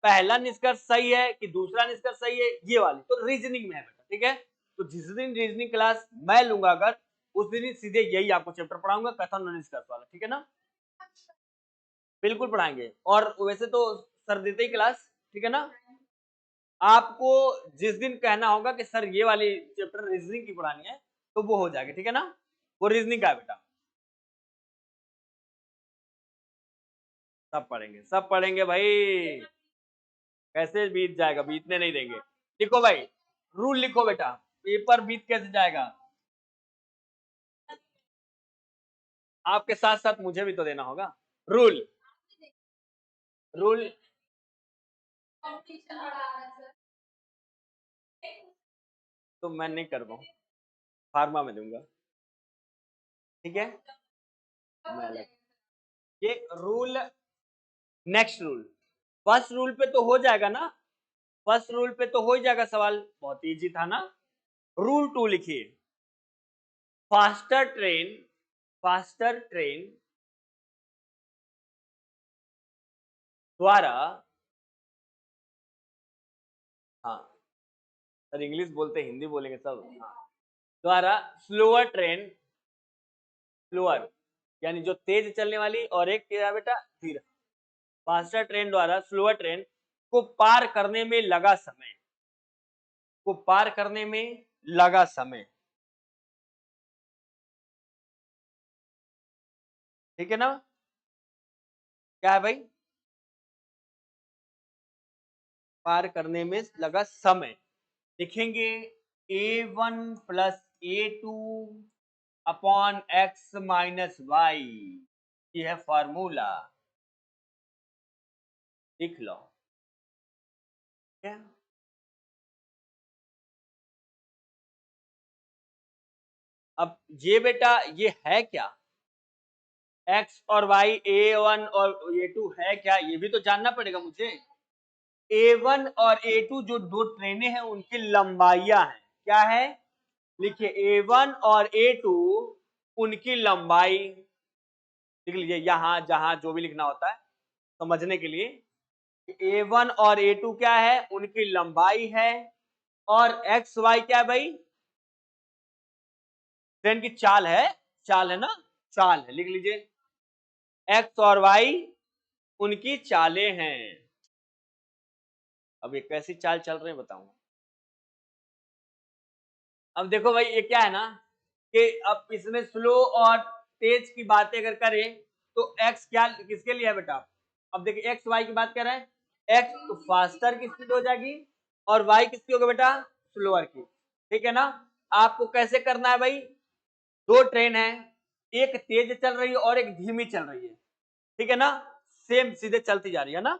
S1: पहला निष्कर्ष सही है कि दूसरा निष्कर्ष सही है, ये वाली तो रीजनिंग में है बेटा, ठीक है। तो जिस दिन रीजनिंग क्लास मैं लूंगा अगर, उस दिन ही सीधे यही आपको चैप्टर पढ़ाऊंगा, कथन और निष्कर्ष वाला, ठीक है ना। बिल्कुल पढ़ाएंगे, और वैसे तो सर देते ही क्लास, ठीक है ना। आपको जिस दिन कहना होगा कि सर ये वाली चैप्टर रीजनिंग की पढ़ानी है, तो वो हो जाएगा, ठीक है ना। वो रीजनिंग का है बेटा। सब पढ़ेंगे भाई। कैसे बीत जाएगा, बीतने नहीं देंगे। लिखो भाई, रूल लिखो बेटा, पेपर बीत कैसे जाएगा। आपके साथ साथ मुझे भी तो देना होगा। रूल रूल तो मैं नहीं कर पाऊँ, फार्मा में दूंगा, ठीक है। मैं अलग ये rule, next rule, first rule पे तो हो जाएगा ना, फर्स्ट रूल पे तो हो ही जाएगा सवाल, बहुत इजी था ना। रूल 2 लिखिए, फास्टर ट्रेन, फास्टर ट्रेन द्वारा, हाँ सर इंग्लिश बोलते हिंदी बोलेंगे सब, हाँ, द्वारा स्लोअर ट्रेन, स्लोअर यानी जो तेज चलने वाली, और एक क्या है बेटा, धीरे। फास्टर ट्रेन द्वारा स्लोअर ट्रेन को पार करने में लगा समय, को पार करने में लगा समय, ठीक है ना। क्या है भाई? पार करने में लगा समय, लिखेंगे a1 plus a2 upon x minus y, ये है फार्मूला, लिख लो। क्या? अब ये बेटा ये है क्या, x और y, a1 और a2 है क्या, ये भी तो जानना पड़ेगा मुझे। a1 और a2 जो दो ट्रेनें हैं उनकी लंबाइयां हैं, क्या है, लिखिए a1 और a2 उनकी लंबाई, लिख लीजिए यहां जहां जो भी लिखना होता है समझने के लिए। a1 और a2 क्या है, उनकी लंबाई है, और एक्स वाई क्या है भाई, ट्रेन की चाल है, चाल है ना, चाल है, लिख लीजिए एक्स और वाई उनकी चालें हैं। अब ये कैसी चाल चल रहे हैं बताऊं। अब देखो भाई ये क्या है ना, कि अब इसमें स्लो और तेज की बातें अगर करें तो एक्स क्या किसके लिए है बेटा, अब देखिए एक्स वाई की बात कर रहे हैं, एक्स तो फास्टर की स्पीड हो जाएगी, और वाई किसकी होगी बेटा, स्लोअर की, ठीक है ना। आपको कैसे करना है भाई, दो ट्रेन है, एक तेज चल रही है और एक धीमी चल रही है, ठीक है ना, सेम सीधे चलती जा रही है ना।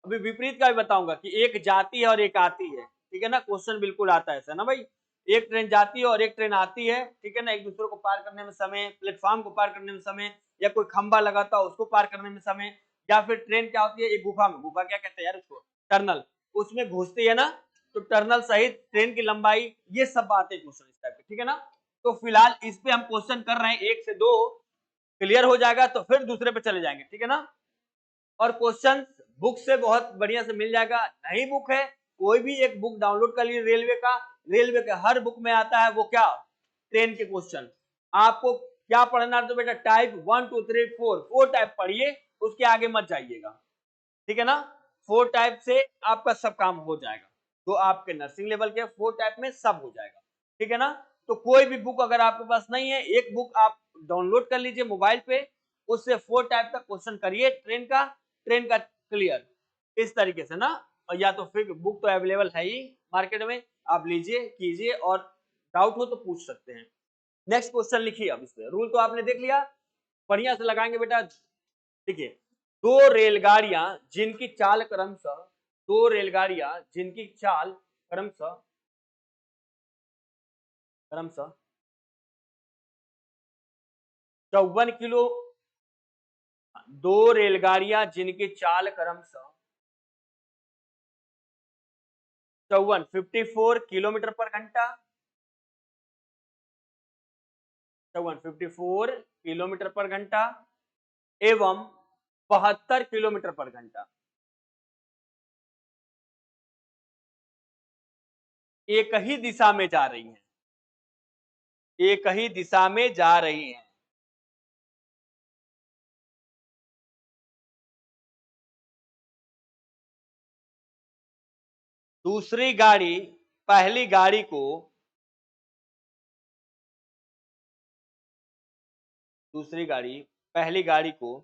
S1: अभी विपरीत का भी बताऊंगा कि एक जाती है और एक आती है, ठीक है ना, क्वेश्चन बिल्कुल आता है ऐसा ना भाई, एक ट्रेन जाती है और एक ट्रेन आती है, ठीक है ना, एक दूसरे को पार करने में समय, प्लेटफॉर्म को पार करने में समय, या कोई खंबा लगाता है उसको पार करने में समय, या फिर ट्रेन क्या होती है एक गुफा में, गुफा क्या कहते हैं यार उसको, टनल, उसमें घुसती है ना, तो टनल सहित ट्रेन की लंबाई, ये सब बातें क्वेश्चन इस टाइप के, ठीक है ना। तो फिलहाल इस पे हम क्वेश्चन कर रहे हैं, एक से दो क्लियर हो जाएगा तो फिर दूसरे पे चले जाएंगे, ठीक है ना। और क्वेश्चन बुक से बहुत बढ़िया से मिल जाएगा, नहीं बुक है कोई भी एक बुक डाउनलोड कर लीजिए रेलवे का, रेलवे के हर बुक में आता है वो क्या, ट्रेन के क्वेश्चन। आपको क्या पढ़ना है तो बेटा टाइप 1 2 3 4 4 टाइप पढ़िए, उसके आगे मत जाइएगा, ठीक है ना। 4 टाइप से आपका सब काम हो जाएगा, तो आपके नर्सिंग लेवल के 4 टाइप में सब हो जाएगा, ठीक है ना। तो कोई भी बुक अगर आपके पास नहीं है, एक बुक आप डाउनलोड कर लीजिए मोबाइल पे, उससे 4 टाइप का क्वेश्चन करिए ट्रेन का क्लियर, इस तरीके से ना। और या तो फिर बुक तो अवेलेबल है ही मार्केट में, आप लीजिए कीजिए, और डाउट हो तो पूछ सकते हैं। नेक्स्ट क्वेश्चन लिखिए। अब इसमें रूल तो आपने देख लिया, बढ़िया से लगाएंगे बेटा। देखिए, दो रेलगाड़ियां जिनकी चाल क्रमशः, दो रेलगाड़ियां जिनकी चाल क्रमशः क्रमशः 54 किलो, दो रेलगाड़ियां जिनकी चाल क्रमशः 54 किलोमीटर पर घंटा, 54 किलोमीटर पर घंटा एवं 72 किलोमीटर पर घंटा एक ही दिशा में जा रही हैं, एक ही दिशा में जा रही हैं। दूसरी गाड़ी पहली गाड़ी को दूसरी गाड़ी पहली गाड़ी को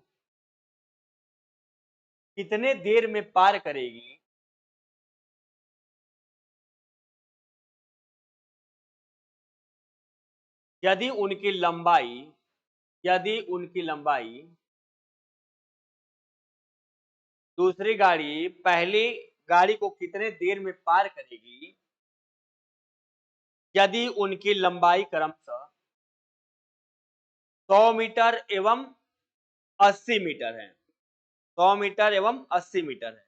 S1: कितने देर में पार करेगी, यदि उनकी लंबाई यदि उनकी लंबाई दूसरी गाड़ी पहली गाड़ी को कितने देर में पार करेगी, यदि उनकी लंबाई क्रमशः 100 मीटर एवं 80 मीटर है, 100 मीटर एवं 80 मीटर है।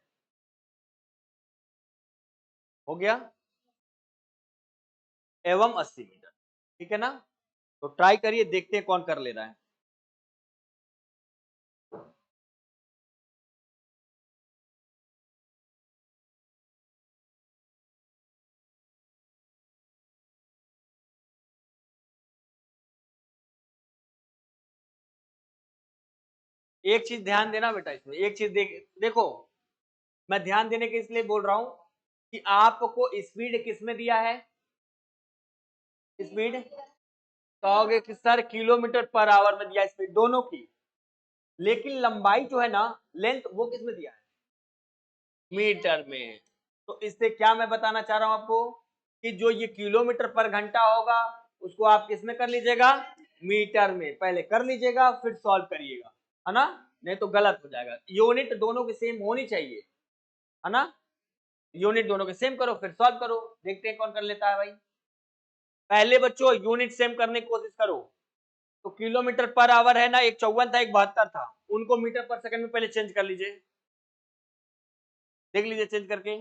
S1: हो गया, एवं 80 मीटर, ठीक है ना। तो ट्राई करिए, देखते हैं कौन कर ले रहा है। एक चीज ध्यान देना बेटा, इसमें एक चीज देखो, मैं ध्यान देने के इसलिए बोल रहा हूं कि आपको स्पीड किस में दिया है, स्पीड कहोगे कि सर किलोमीटर पर आवर में दिया स्पीड दोनों की, लेकिन लंबाई जो है ना, लेंथ, वो किस में दिया है, मीटर में। तो इससे क्या मैं बताना चाह रहा हूं आपको, कि जो ये किलोमीटर पर घंटा होगा उसको आप किस में कर लीजिएगा, मीटर में पहले कर लीजिएगा, फिर सॉल्व करिएगा, है ना, नहीं तो गलत हो जाएगा। यूनिट दोनों की सेम होनी चाहिए, है ना। यूनिट दोनों के सेम करो, फिर सॉल्व करो, देखते हैं कौन कर लेता है भाई। पहले बच्चों यूनिट सेम करने की कोशिश करो। तो किलोमीटर पर आवर है ना, एक 54 था, एक 72 था, उनको मीटर पर सेकंड में पहले चेंज कर लीजिए, देख लीजिए चेंज करके।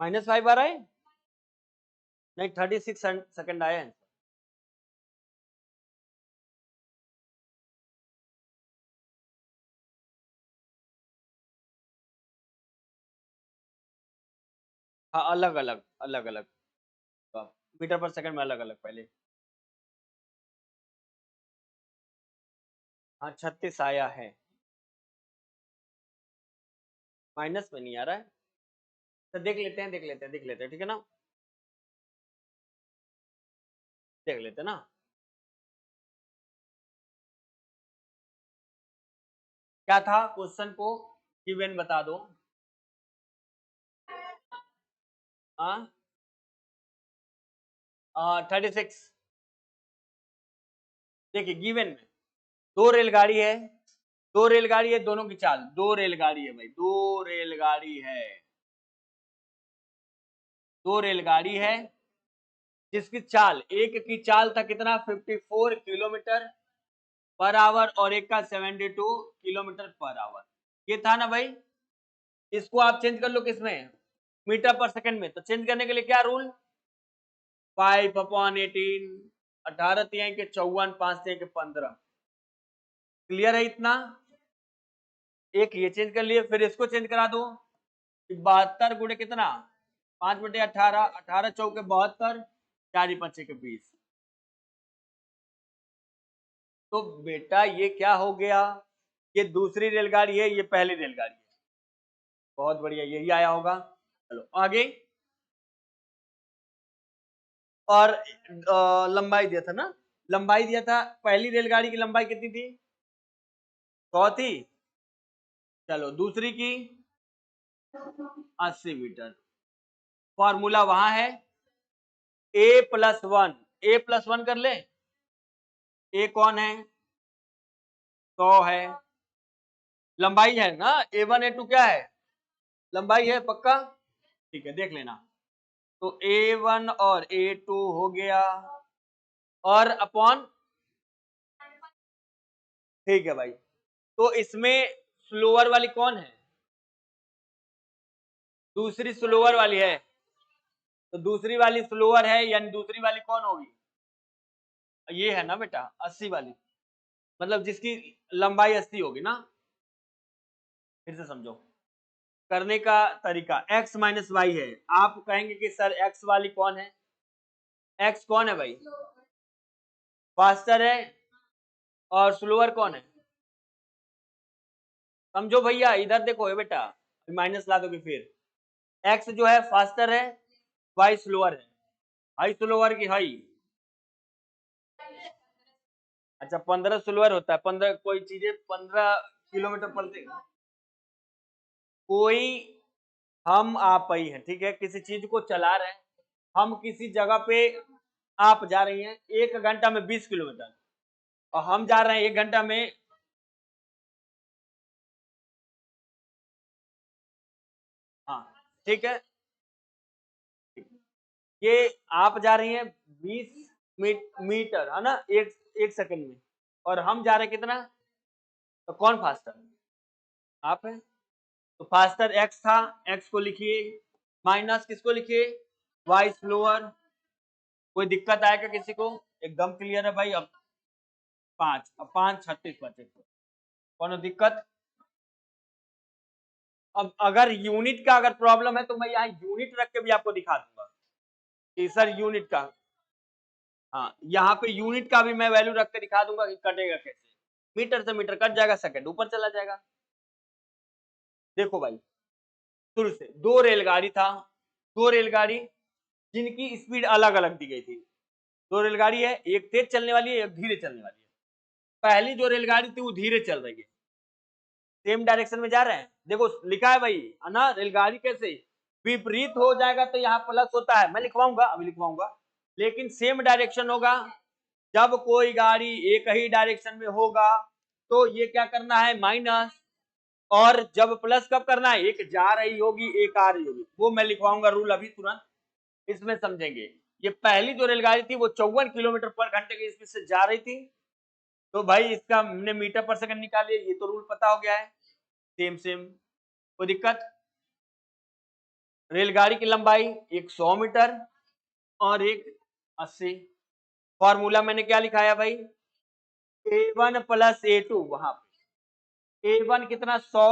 S1: -5 आ रहा है, नहीं 36 सेकंड आया है। हाँ, अलग अलग अलग अलग, मीटर पर सेकंड में अलग अलग पहले। हाँ 36 आया है, माइनस में नहीं आ रहा है। तो देख लेते हैं, ठीक है ना, देख लेते हैं ना। क्या था क्वेश्चन को गिवन बता दो। हाँ 36। देखिए गिवन में दो रेलगाड़ी है, दो रेलगाड़ी है, दोनों की चाल, दो रेलगाड़ी है भाई, दो रेलगाड़ी है, दो रेलगाड़ी है, जिसकी चाल, एक की चाल था कितना 54 किलोमीटर पर आवर, और एक का 72 किलोमीटर पर आवर, ये था ना भाई। इसको आप चेंज कर लो किसमें, मीटर पर सेकंड में। तो चेंज करने के लिए क्या रूल, 5/18 18 तिहाई के 54, 5 तिहाई के 15। क्लियर है इतना? एक ये चेंज कर लिए, फिर इसको चेंज करा दो। 72 गुणे कितना, 5/18, 18 चौके 72, 4 5 के 20। तो बेटा ये क्या हो गया, ये दूसरी रेलगाड़ी है, ये पहली रेलगाड़ी है। बहुत बढ़िया, यही आया होगा। चलो आगे। और लंबाई दिया था ना, लंबाई दिया था, पहली रेलगाड़ी की लंबाई कितनी थी, 100 थी। चलो दूसरी की 80 मीटर। फॉर्मूला वहां है, a+1, a+1 कर ले। a कौन है, 100 है। लंबाई है ना, a1 a2 क्या है, लंबाई है, पक्का? ठीक है, देख लेना। तो a1 और a2 हो गया, और अपॉन, ठीक है भाई। तो इसमें स्लोअर वाली कौन है, दूसरी स्लोअर वाली है, तो दूसरी वाली स्लोअर है, यानी दूसरी वाली कौन होगी, ये है ना बेटा 80 वाली, मतलब जिसकी लंबाई 80 होगी ना। फिर से समझो करने का तरीका, x माइनस वाई है। आप कहेंगे कि सर x वाली कौन है, x कौन है भाई, फास्टर है, और स्लोअर कौन है, समझो भैया, इधर देखो ये बेटा, माइनस ला दोगे फिर। x जो है फास्टर है, y स्लोअर है, हाई स्लोअर की हाई। अच्छा 15 स्लोअर होता है, 15 कोई चीजें 15 किलोमीटर पर से, कोई, हम आप ही है, ठीक है, किसी चीज को चला रहे हैं, हम किसी जगह पे, आप जा रही हैं 1 घंटा में 20 किलोमीटर, और हम जा रहे हैं 1 घंटा में, हाँ ठीक है, ये आप जा रही हैं 20 मीटर है ना, एक सेकंड में, और हम जा रहे हैं कितना, तो कौन फास्टर, आप है। तो फास्टर x था, x को लिखिए, माइनस किसको लिखिए, y स्लोअर। कोई दिक्कत आएगा किसी को, एकदम क्लियर है भाई। अब 5, अब 5 36 बचे, कौन दिक्कत। अब अगर यूनिट का अगर प्रॉब्लम है तो मैं यहाँ यूनिट रख के भी आपको दिखा दूंगा कि सर यूनिट का, हाँ यहाँ पे यूनिट का भी मैं वैल्यू रख के दिखा दूंगा कि कटेगा कैसे, मीटर से मीटर कट जाएगा, सेकंड ऊपर चला जाएगा। देखो भाई, शुरू से दो रेलगाड़ी था, दो रेलगाड़ी जिनकी स्पीड अलग अलग दी गई थी। दो रेलगाड़ी है, एक तेज चलने वाली है, एक धीरे चलने वाली है। पहली जो रेलगाड़ी थी वो धीरे चल रही है, सेम डायरेक्शन में जा रहे हैं। देखो लिखा है भाई, है ना, रेलगाड़ी कैसे विपरीत हो जाएगा तो यहाँ प्लस होता है, मैं लिखवाऊंगा, अभी लिखवाऊंगा, लेकिन सेम डायरेक्शन होगा। जब कोई गाड़ी एक ही डायरेक्शन में होगा तो ये क्या करना है, माइनस, और जब प्लस कब करना है, एक जा रही होगी एक आ रही होगी, वो मैं लिखवाऊंगा रूल अभी तुरंत, इसमें समझेंगे। ये पहली जो रेलगाड़ी थी वो 54 किलोमीटर पर घंटे की स्पीड से जा रही थी, तो भाई इसका हमने मीटर पर सेकंड निकालिए, ये तो रूल पता हो गया है, सेम सेम, कोई दिक्कत। रेलगाड़ी की लंबाई एक 100 मीटर और एक 80। फॉर्मूला मैंने क्या लिखाया भाई, a1 प्लस a2, वहां पे a1 कितना 100,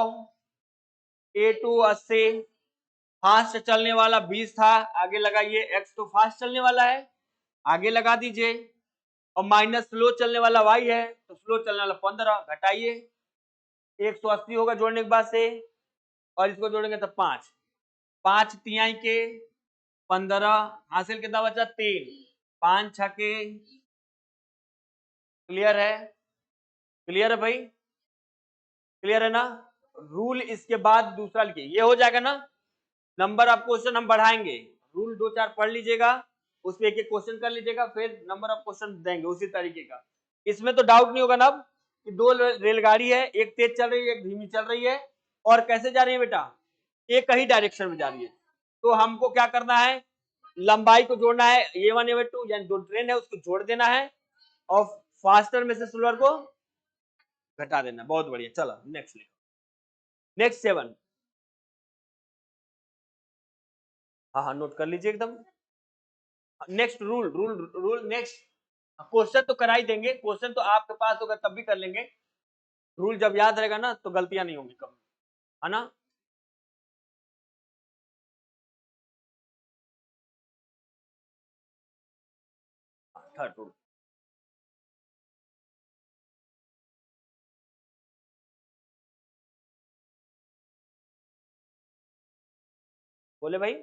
S1: a2 80। फास्ट चलने वाला 20 था, आगे लगाइए, x तो फास्ट चलने वाला है, आगे लगा दीजिए, और माइनस स्लो चलने वाला y है, तो स्लो चलने वाला 15, घटाइए, 180 होगा जोड़ने के बाद से, और इसको जोड़ेंगे तो 5, 5 तिहाई के 15, हासिल कितना बचा 3, 5 छके, क्लियर है, क्लियर है भाई, क्लियर है ना। रूल इसके बाद दूसरा लिखिए, ये हो जाएगा ना, नंबर ऑफ क्वेश्चन हम बढ़ाएंगे, रूल 2-4 पढ़ लीजिएगा, उसमें एक एक क्वेश्चन कर लीजिएगा, फिर नंबर ऑफ क्वेश्चन देंगे उसी तरीके का। इसमें तो डाउट नहीं होगा ना अब कि दो रेलगाड़ी है, एक तेज चल रही है एक धीमी चल रही है, और कैसे जा रही है बेटा, एक ही डायरेक्शन में जा रही है। तो हमको क्या करना है, लंबाई को जोड़ना है, A1 A2 यानी दो ट्रेन है उसको जोड़ देना है, और फास्टर में से स्लोअर को घटा देना। बहुत बढ़िया, चलो नेक्स्ट लिखो, नेक्स्ट 7। हाँ हाँ नोट कर लीजिए एकदम। Next rule, rule rule next, question तो करा ही देंगे, क्वेश्चन तो आपके पास होगा तब भी कर लेंगे। रूल जब याद रहेगा ना तो गलतियां नहीं होंगी कभी, है ना। थर्ड रूल, बोले भाई।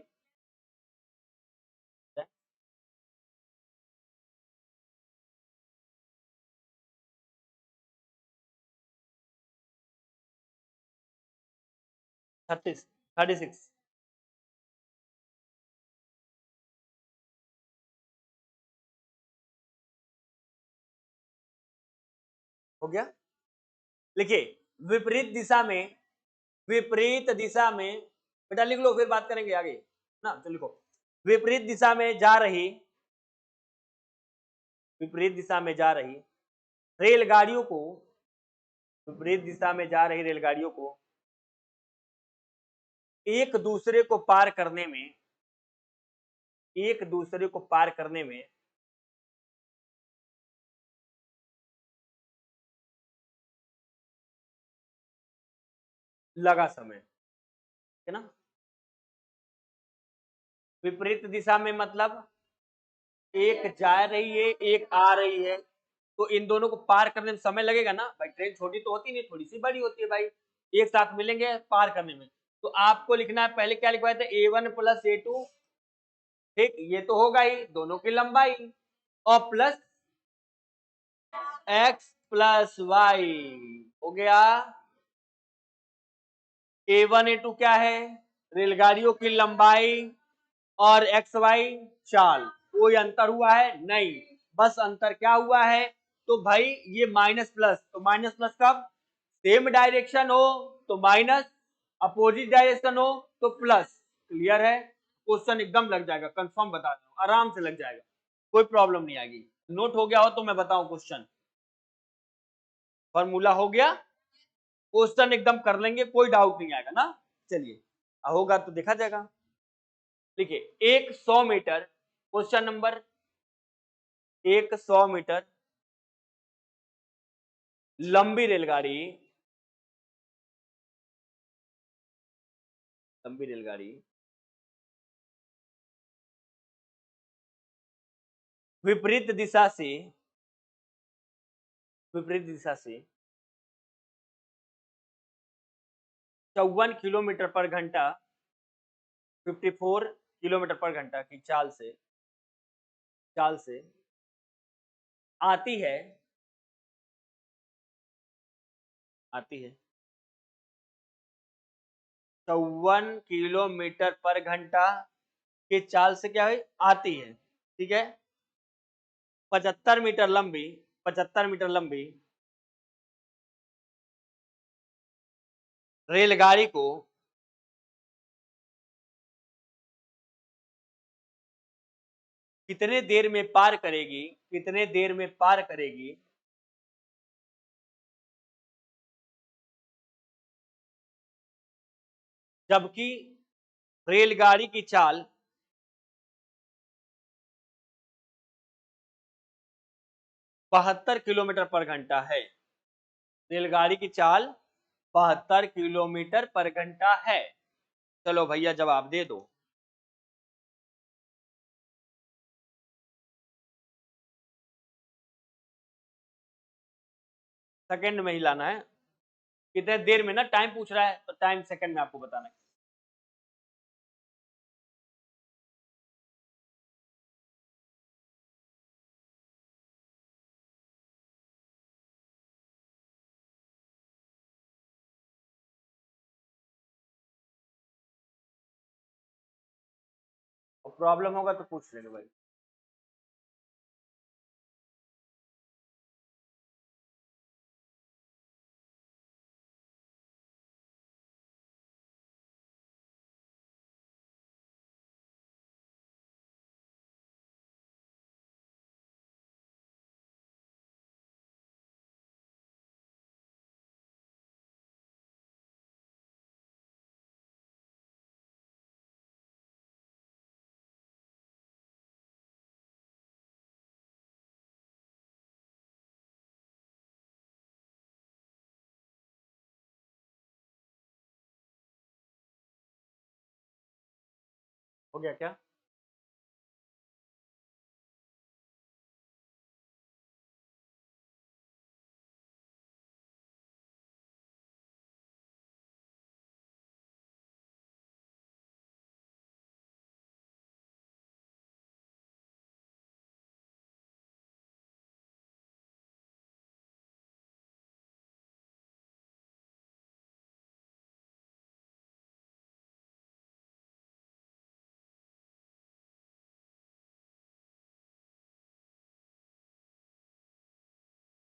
S1: 36। हो गया। लिखिए, विपरीत दिशा में, विपरीत दिशा में, बेटा लिख लो फिर बात करेंगे आगे ना। तो लिखो, विपरीत दिशा में जा रही, विपरीत दिशा में जा रही रेलगाड़ियों को, विपरीत दिशा में जा रही रेलगाड़ियों को एक दूसरे को पार करने में, एक दूसरे को पार करने में लगा समय, है ना। विपरीत दिशा में मतलब एक जा रही है एक आ रही है, तो इन दोनों को पार करने में समय लगेगा ना भाई। ट्रेन छोटी तो होती नहीं, थोड़ी सी बड़ी होती है भाई, एक साथ मिलेंगे पार करने में। तो आपको लिखना है, पहले क्या लिखवाए थे, A1 प्लस A2, ठीक, ये तो होगा ही दोनों की लंबाई, और प्लस x प्लस वाई, हो गया। A1 A2 क्या है, रेलगाड़ियों की लंबाई, और एक्स वाई चाल। कोई अंतर हुआ है नहीं, बस अंतर क्या हुआ है, तो भाई ये माइनस प्लस, तो माइनस प्लस कब, सेम डायरेक्शन हो तो माइनस, अपोजिट डायरेक्शन हो तो प्लस। क्लियर है, क्वेश्चन एकदम लग जाएगा, कंफर्म बता रहा हूं, आराम से लग जाएगा, कोई प्रॉब्लम नहीं आएगी। नोट हो गया हो तो मैं बताऊं क्वेश्चन, फॉर्मूला हो गया, क्वेश्चन एकदम कर लेंगे, कोई डाउट नहीं आएगा ना। चलिए, होगा तो देखा जाएगा। देखिए, एक 100 मीटर, क्वेश्चन नंबर, एक 100 मीटर लंबी रेलगाड़ी, लंबी रेलगाड़ी विपरीत दिशा से, विपरीत दिशा से 54 किलोमीटर पर घंटा, 54 किलोमीटर पर घंटा की चाल से, चाल से आती है, आती है 54 किलोमीटर पर घंटा की चाल से क्या है, आती है, ठीक है। 75 मीटर लंबी, 75 मीटर लंबी रेलगाड़ी को कितने देर में पार करेगी, कितने देर में पार करेगी, जबकि रेलगाड़ी की चाल 72 किलोमीटर पर घंटा है। रेलगाड़ी की चाल 72 किलोमीटर पर घंटा है। चलो भैया जवाब दे दो। सेकंड में ही लाना है, कितने देर में ना, टाइम पूछ रहा है तो टाइम सेकंड में आपको बताना है। और प्रॉब्लम होगा तो पूछ लेंगे भाई। हो गया क्या?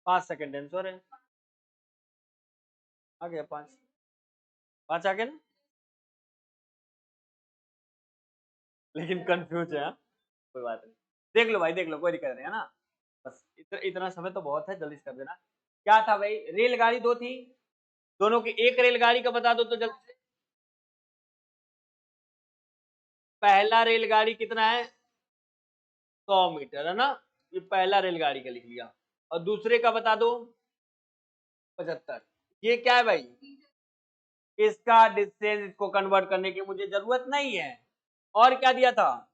S1: पांच सेकंड आंसर है, आ गया पांच, पांच आ गया ना, लेकिन कंफ्यूज है हाँ? कोई बात नहीं, देख लो भाई देख लो, कोई दिक्कत नहीं है ना, बस इतना समय तो बहुत है, जल्दी से कर देना। क्या था भाई, रेलगाड़ी दो थी, दोनों की एक रेलगाड़ी का बता दो तो जल्दी से। पहला रेलगाड़ी कितना है, 100 मीटर है ना, ये पहला रेलगाड़ी का लिख लिया, और दूसरे का बता दो 75। ये क्या है भाई, इसका डिस्टेंस, इसको कन्वर्ट करने की मुझे जरूरत नहीं है। और क्या दिया था,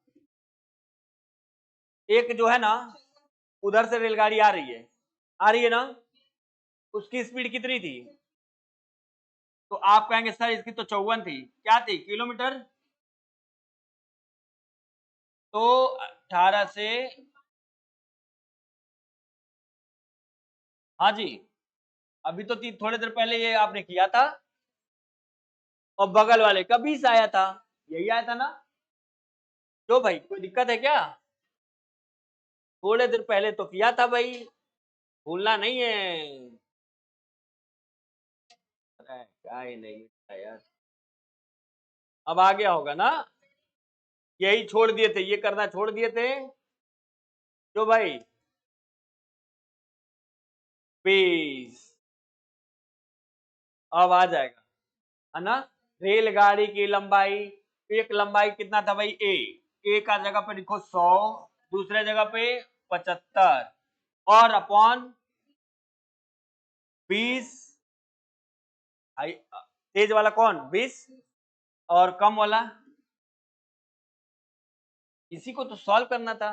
S1: एक जो है ना, उधर से रेलगाड़ी आ रही है ना, उसकी स्पीड कितनी थी, तो आप कहेंगे सर इसकी तो 54 थी, क्या थी किलोमीटर, तो 18 से, हाँ जी, अभी तो थोड़ी देर पहले ये आपने किया था, और बगल वाले का 20 आया था, यही आया था ना, तो भाई कोई दिक्कत है क्या, थोड़े देर पहले तो किया था भाई, भूलना नहीं है। अरे क्या ही नहीं था यार, अब आ गया होगा ना, यही छोड़ दिए थे, ये करना छोड़ दिए थे, जो भाई 20, अब आ जाएगा, है ना। रेलगाड़ी की लंबाई, एक लंबाई कितना था भाई, ए का जगह पे लिखो 100, दूसरे जगह पे 75, और अपॉन 20, तेज वाला कौन 20, और कम वाला, इसी को तो सॉल्व करना था,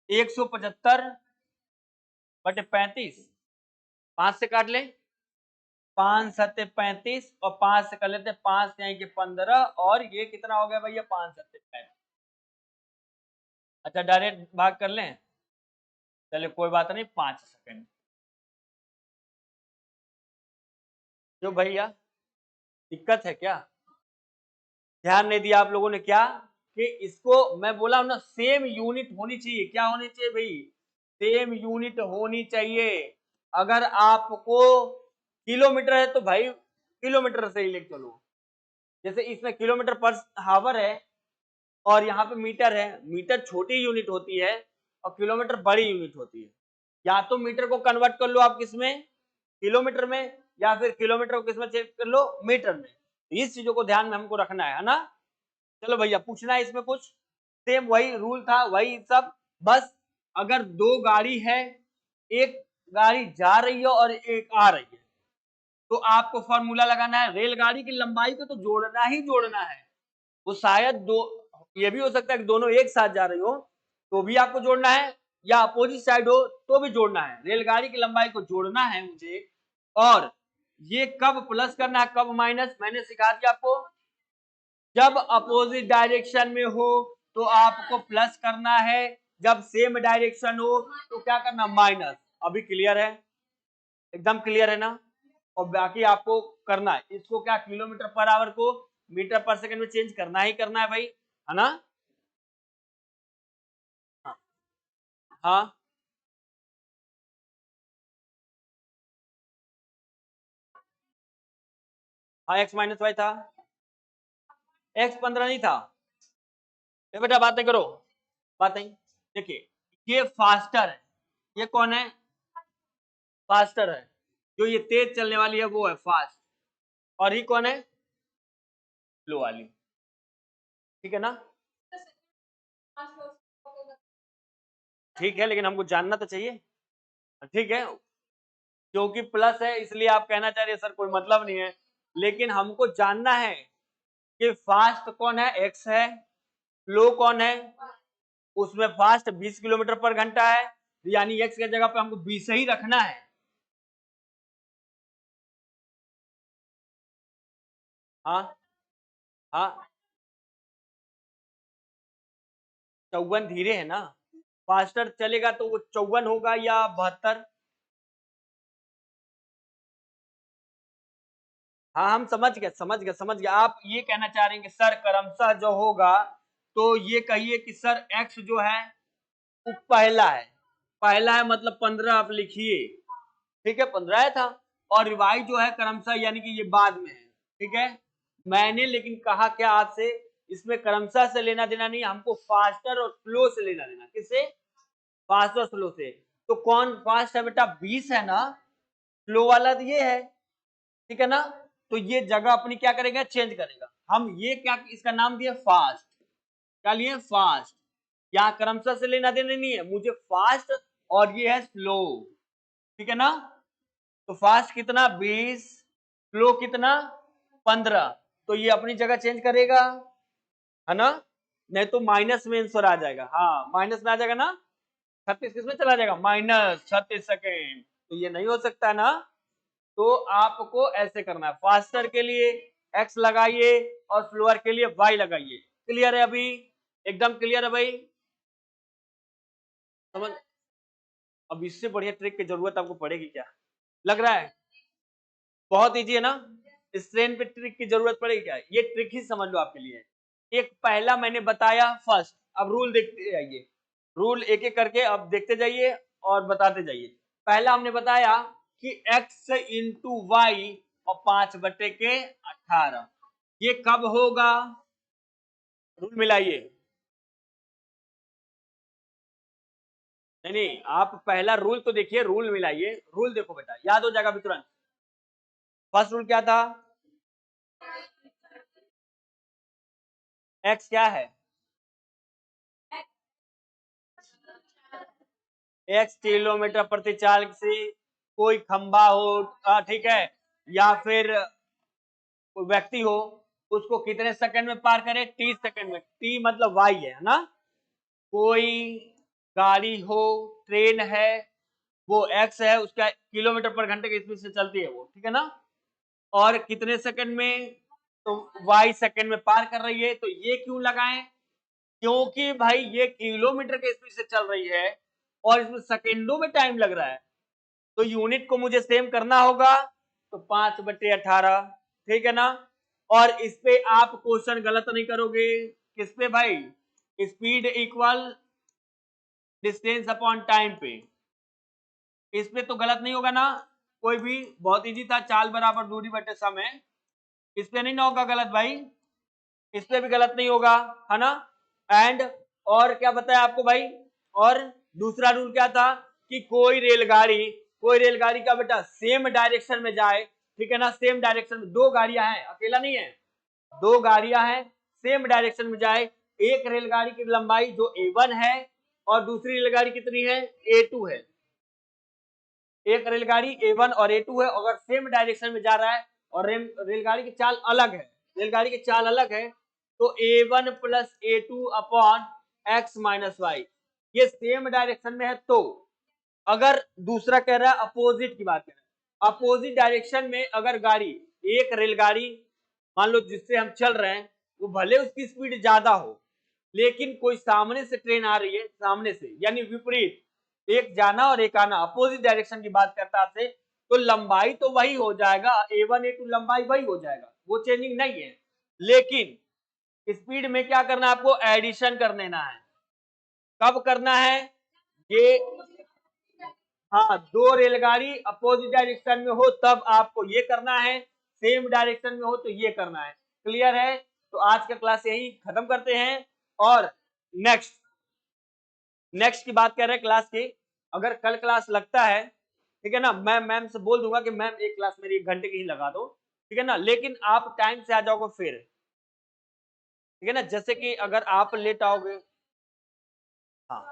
S1: 175/35, 5 से काट ले, 5×7=35, और 5 से कर लेते, 5 से आएंगे 15, और ये कितना हो गया भैया 5×7=35। अच्छा डायरेक्ट भाग कर लें, चलिए कोई बात नहीं, 5 सेकंड, जो भैया दिक्कत है क्या, ध्यान नहीं दिया आप लोगों ने क्या, कि इसको मैं बोला हूं ना, सेम यूनिट होनी चाहिए, क्या होनी चाहिए भाई, सेम यूनिट होनी चाहिए। अगर आपको किलोमीटर है तो भाई किलोमीटर से ही लेके चलो, जैसे इसमें किलोमीटर पर हावर है, और यहाँ पे मीटर है, मीटर छोटी यूनिट होती है और किलोमीटर बड़ी यूनिट होती है, या तो मीटर को कन्वर्ट कर लो आप किसमें, किलोमीटर में, या फिर किलोमीटर को किसमें चेक कर लो, मीटर में, इस चीजों को ध्यान में हमको रखना है ना। चलो भैया पूछना है इसमें कुछ, सेम वही रूल था वही सब, बस अगर दो गाड़ी है, एक गाड़ी जा रही है और एक आ रही है, तो आपको फॉर्मूला लगाना है, रेलगाड़ी की लंबाई को तो जोड़ना ही जोड़ना है, वो शायद दो, ये भी हो सकता है कि दोनों एक साथ जा रही हो तो भी आपको जोड़ना है, या अपोजिट साइड हो तो भी जोड़ना है, रेलगाड़ी की लंबाई को जोड़ना है मुझे। और ये कब प्लस करना है कब माइनस, मैंने सिखा दिया आपको, जब अपोजिट डायरेक्शन में हो तो आपको प्लस करना है, जब सेम डायरेक्शन हो तो क्या करना, माइनस। अभी क्लियर है, एकदम क्लियर है ना, और बाकी आपको करना है इसको क्या, किलोमीटर पर आवर को मीटर पर सेकंड में चेंज करना ही करना है भाई, है ना। हाँ हाँ, हाँ x-y था, x 15 नहीं था, ये बेटा बात नहीं करो, बात नहीं, देखिए ये फास्टर है, ये कौन है, फास्टर है, जो ये तेज चलने वाली है वो है फास्ट, और ये कौन है, स्लो वाली, ठीक है ना, ठीक है, लेकिन हमको जानना तो चाहिए, ठीक है, क्योंकि प्लस है इसलिए आप कहना चाह रहे हैं सर कोई मतलब नहीं है, लेकिन हमको जानना है कि फास्ट कौन है, एक्स है, फ्लो कौन है, उसमें फास्ट 20 किलोमीटर पर घंटा है, यानी एक्स की जगह पे हमको 20 ही रखना है। हाँ हाँ, 54 धीरे है ना, फास्टर चलेगा तो वो 54 होगा या 72। हाँ हम समझ गए आप ये कहना चाह रहे हैं कि सर क्रमशः जो होगा तो ये कहिए कि सर एक्स जो है वो पहला है मतलब 15 आप लिखिए, ठीक है 15 था, और वाई जो है क्रमशः यानी कि ये बाद में है, ठीक है। मैंने लेकिन कहा क्या आपसे, इसमें क्रमशः से लेना देना नहीं, हमको फास्टर और स्लो से लेना देना, किससे, फास्ट और स्लो से। तो कौन फास्ट है बेटा, 20 है ना, स्लो वाला तो ये है, ठीक है ना। तो ये जगह अपनी क्या करेगा, चेंज करेगा। हम ये क्या इसका नाम दिया फास्ट, क्या लिए फास्ट, यहाँ क्रमशः से लेना देना नहीं है मुझे, फास्ट और ये है स्लो, ठीक है ना। तो फास्ट कितना 20, स्लो कितना 15, तो ये अपनी जगह चेंज करेगा, है ना। नहीं तो माइनस में आंसर आ जाएगा, हाँ माइनस में आ जाएगा ना, 36 किसमें चला जाएगा, -36 सेकेंड, तो ये नहीं हो सकता ना। तो आपको ऐसे करना है, फास्टर के लिए एक्स लगाइए और स्लोअर के लिए वाई लगाइए। क्लियर है अभी, एकदम क्लियर है भाई, समझ। अब इससे बढ़िया ट्रिक की जरूरत आपको पड़ेगी क्या, लग रहा है बहुत इजी है ना, इस ट्रेन पे ट्रिक की जरूरत पड़ेगी क्या, ये ट्रिक ही समझ लो आपके लिए। एक पहला मैंने बताया फर्स्ट, अब रूल देखते जाइए, रूल एक एक करके अब देखते जाइए और बताते जाइए। पहला हमने बताया कि x इंटू वाई और 5/18, ये कब होगा, रूल मिलाइए। नहीं नहीं, आप पहला रूल तो देखिए, रूल मिलाइए, रूल देखो बेटा, याद हो जाएगा तुरंत। फर्स्ट रूल क्या था, x क्या है, x किलोमीटर प्रति चाल से कोई खंबा हो, ठीक है, या फिर कोई व्यक्ति हो, उसको कितने सेकंड में पार करे, 30 सेकंड में, टी मतलब वाई है ना। कोई गाड़ी हो, ट्रेन है, वो एक्स है, उसका किलोमीटर पर घंटे की स्पीड से चलती है वो, ठीक है ना, और कितने सेकंड में, तो वाई सेकंड में पार कर रही है। तो ये क्यों लगाएं, क्योंकि भाई ये किलोमीटर के स्पीड से चल रही है और इसमें सेकेंडों में टाइम लग रहा है, तो यूनिट को मुझे सेम करना होगा, तो 5/18, ठीक है ना। और इस पे आप क्वेश्चन गलत नहीं करोगे, किस पे भाई, speed equal distance upon time पे, इस पे तो गलत नहीं होगा ना कोई भी, बहुत इजी था, चाल बराबर दूरी बटे समय, इस पे नहीं ना होगा गलत भाई, इस पे भी गलत नहीं होगा, है ना। एंड और क्या बताया आपको भाई, और दूसरा रूल क्या था कि कोई रेलगाड़ी का बेटा सेम डायरेक्शन में जाए, ठीक है ना, सेम डायरेक्शन में, दो गाड़ियां हैं, अकेला नहीं है, दो गाड़ियां हैं, सेम डायरेक्शन में जाए, एक रेलगाड़ी की लंबाई जो A1 है और दूसरी रेलगाड़ी कितनी है, A2 है, एक रेलगाड़ी A1 और A2 है, अगर सेम डायरेक्शन में जा रहा है और रेलगाड़ी की चाल अलग है, रेलगाड़ी की चाल अलग है, तो A1 plus A2 upon x minus y, ये सेम डायरेक्शन में है। तो अगर दूसरा कह रहा है अपोजिट की बात करें, अपोजिट डायरेक्शन में अगर गाड़ी, एक रेलगाड़ी मान लो जिससे हम चल रहे हैं, वो भले उसकी स्पीड ज्यादा हो, लेकिन कोई सामने से ट्रेन आ रही है, सामने से यानी विपरीत, एक जाना और एक आना, अपोजिट डायरेक्शन की बात करता है, तो लंबाई तो वही हो जाएगा, A1 A2 लंबाई वही हो जाएगा, वो चेंजिंग नहीं है, लेकिन स्पीड में क्या करना है आपको, एडिशन कर लेना है। कब करना है ये, हाँ दो रेलगाड़ी अपोजिट डायरेक्शन में हो तब आपको ये करना है, सेम डायरेक्शन में हो तो ये करना है। क्लियर है, तो आज का क्लास यही खत्म करते हैं, और नेक्स्ट नेक्स्ट की बात कर रहे हैं क्लास की, अगर कल क्लास लगता है, ठीक है ना, मैं मैम से बोल दूंगा कि मैम एक क्लास मेरी 1 घंटे की ही लगा दो, ठीक है ना, लेकिन आप टाइम से आ जाओगे फिर, ठीक है ना, जैसे कि अगर आप लेट आओगे, हाँ